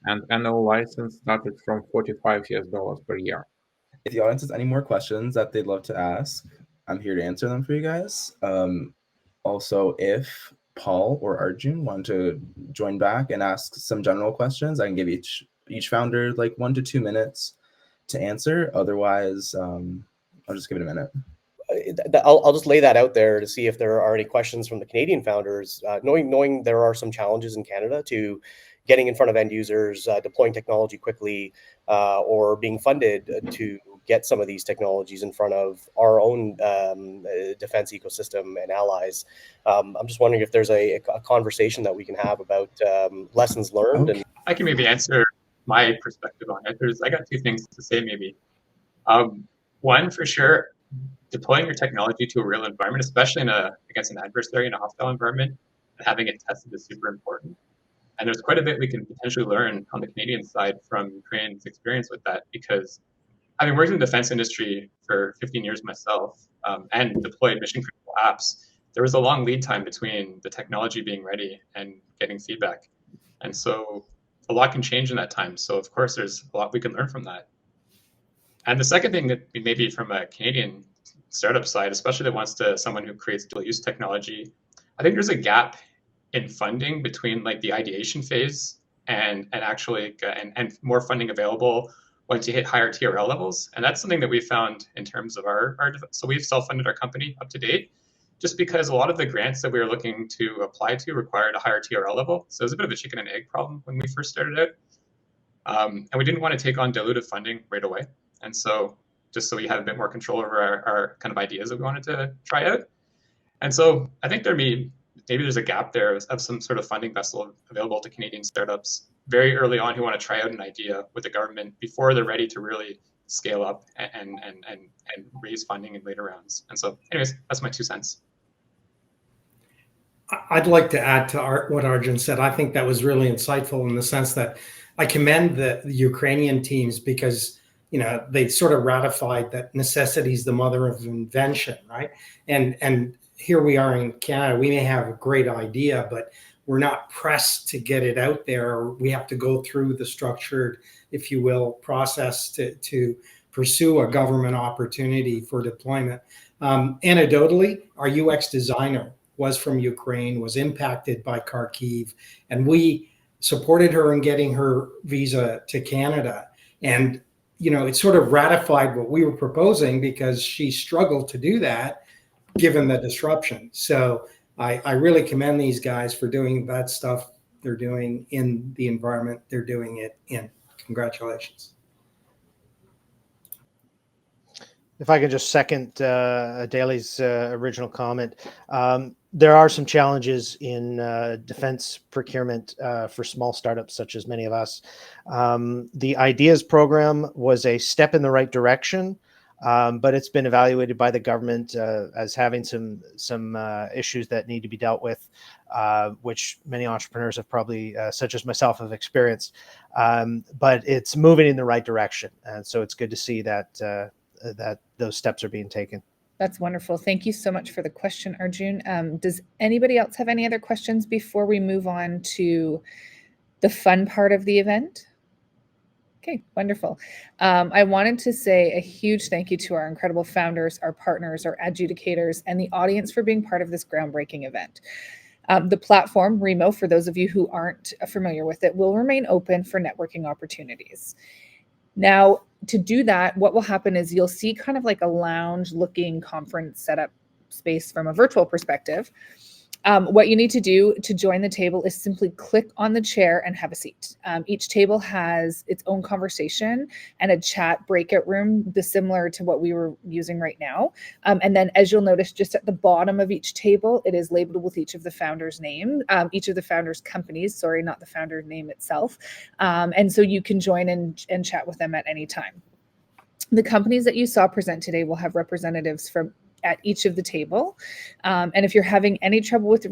and annual license started from $45 per year. If the audience has any more questions that they'd love to ask, I'm here to answer them for you guys. Also, if Paul or Arjun want to join back and ask some general questions, I can give each founder like 1 to 2 minutes to answer. Otherwise, I'll just give it a minute. I'll just lay that out there to see if there are any questions from the Canadian founders. Knowing there are some challenges in Canada to getting in front of end users, deploying technology quickly, or being funded to get some of these technologies in front of our own defense ecosystem and allies. I'm just wondering if there's a conversation that we can have about lessons learned. Okay. And I can maybe answer my perspective on it. I got 2 things to say maybe. One, for sure, deploying your technology to a real environment, especially against an adversary in a hostile environment, and having it tested is super important. And there's quite a bit we can potentially learn on the Canadian side from Ukraine's experience with that, because having worked in the defense industry for 15 years myself, and deployed mission critical apps, there was a long lead time between the technology being ready and getting feedback. And so a lot can change in that time. So of course, there's a lot we can learn from that. And the second thing that maybe from a Canadian startup side, especially that wants to someone who creates dual use technology, I think there's a gap in funding between like the ideation phase and actually and more funding available once you hit higher TRL levels. And that's something that we found in terms of so we've self-funded our company up to date, just because a lot of the grants that we were looking to apply to required a higher TRL level. So it was a bit of a chicken and egg problem when we first started out. And we didn't want to take on dilutive funding right away. And so just so we had a bit more control over our kind of ideas that we wanted to try out. And so I think maybe there's a gap there of some sort of funding vessel available to Canadian startups very early on who want to try out an idea with the government before they're ready to really scale up and raise funding in later rounds. And so anyways, that's my 2 cents. I'd like to add to what Arjun said. I think that was really insightful in the sense that I commend the Ukrainian teams because they sort of ratified that necessity is the mother of invention, right? And here we are in Canada. We may have a great idea, but we're not pressed to get it out there. We have to go through the structured, if you will, process to pursue a government opportunity for deployment. Anecdotally, our UX designer was from Ukraine, was impacted by Kharkiv, and we supported her in getting her visa to Canada. And it sort of ratified what we were proposing because she struggled to do that given the disruption. So I really commend these guys for doing that stuff they're doing in the environment they're doing it in. Congratulations. If I could just second Daly's original comment, there are some challenges in defense procurement for small startups such as many of us. The IDEAS program was a step in the right direction, but it's been evaluated by the government as having some issues that need to be dealt with, which many entrepreneurs have probably, such as myself, have experienced. But it's moving in the right direction, and so it's good to see that that those steps are being taken. That's wonderful. Thank you so much for the question, Arjun. Does anybody else have any other questions before we move on to the fun part of the event? Okay, wonderful. I wanted to say a huge thank you to our incredible founders, our partners, our adjudicators, and the audience for being part of this groundbreaking event. The platform, Remo, for those of you who aren't familiar with it, will remain open for networking opportunities. Now, to do that, what will happen is you'll see kind of like a lounge-looking conference setup space from a virtual perspective. What you need to do to join the table is simply click on the chair and have a seat. Each table has its own conversation and a chat breakout room, similar to what we were using right now. And then as you'll notice, just at the bottom of each table, it is labeled with each of the founders' name, each of the founders' companies, sorry, not the founder name itself. And so you can join and chat with them at any time. The companies that you saw present today will have representatives from at each of the table. And if you're having any trouble with the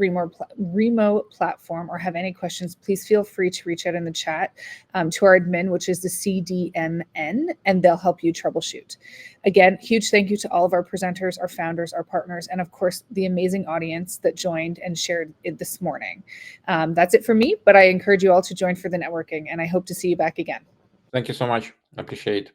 Remo platform or have any questions, please feel free to reach out in the chat to our admin, which is the CDMN, and they'll help you troubleshoot. Again, huge thank you to all of our presenters, our founders, our partners, and of course, the amazing audience that joined and shared it this morning. That's it for me, but I encourage you all to join for the networking, and I hope to see you back again. Thank you so much. Appreciate it.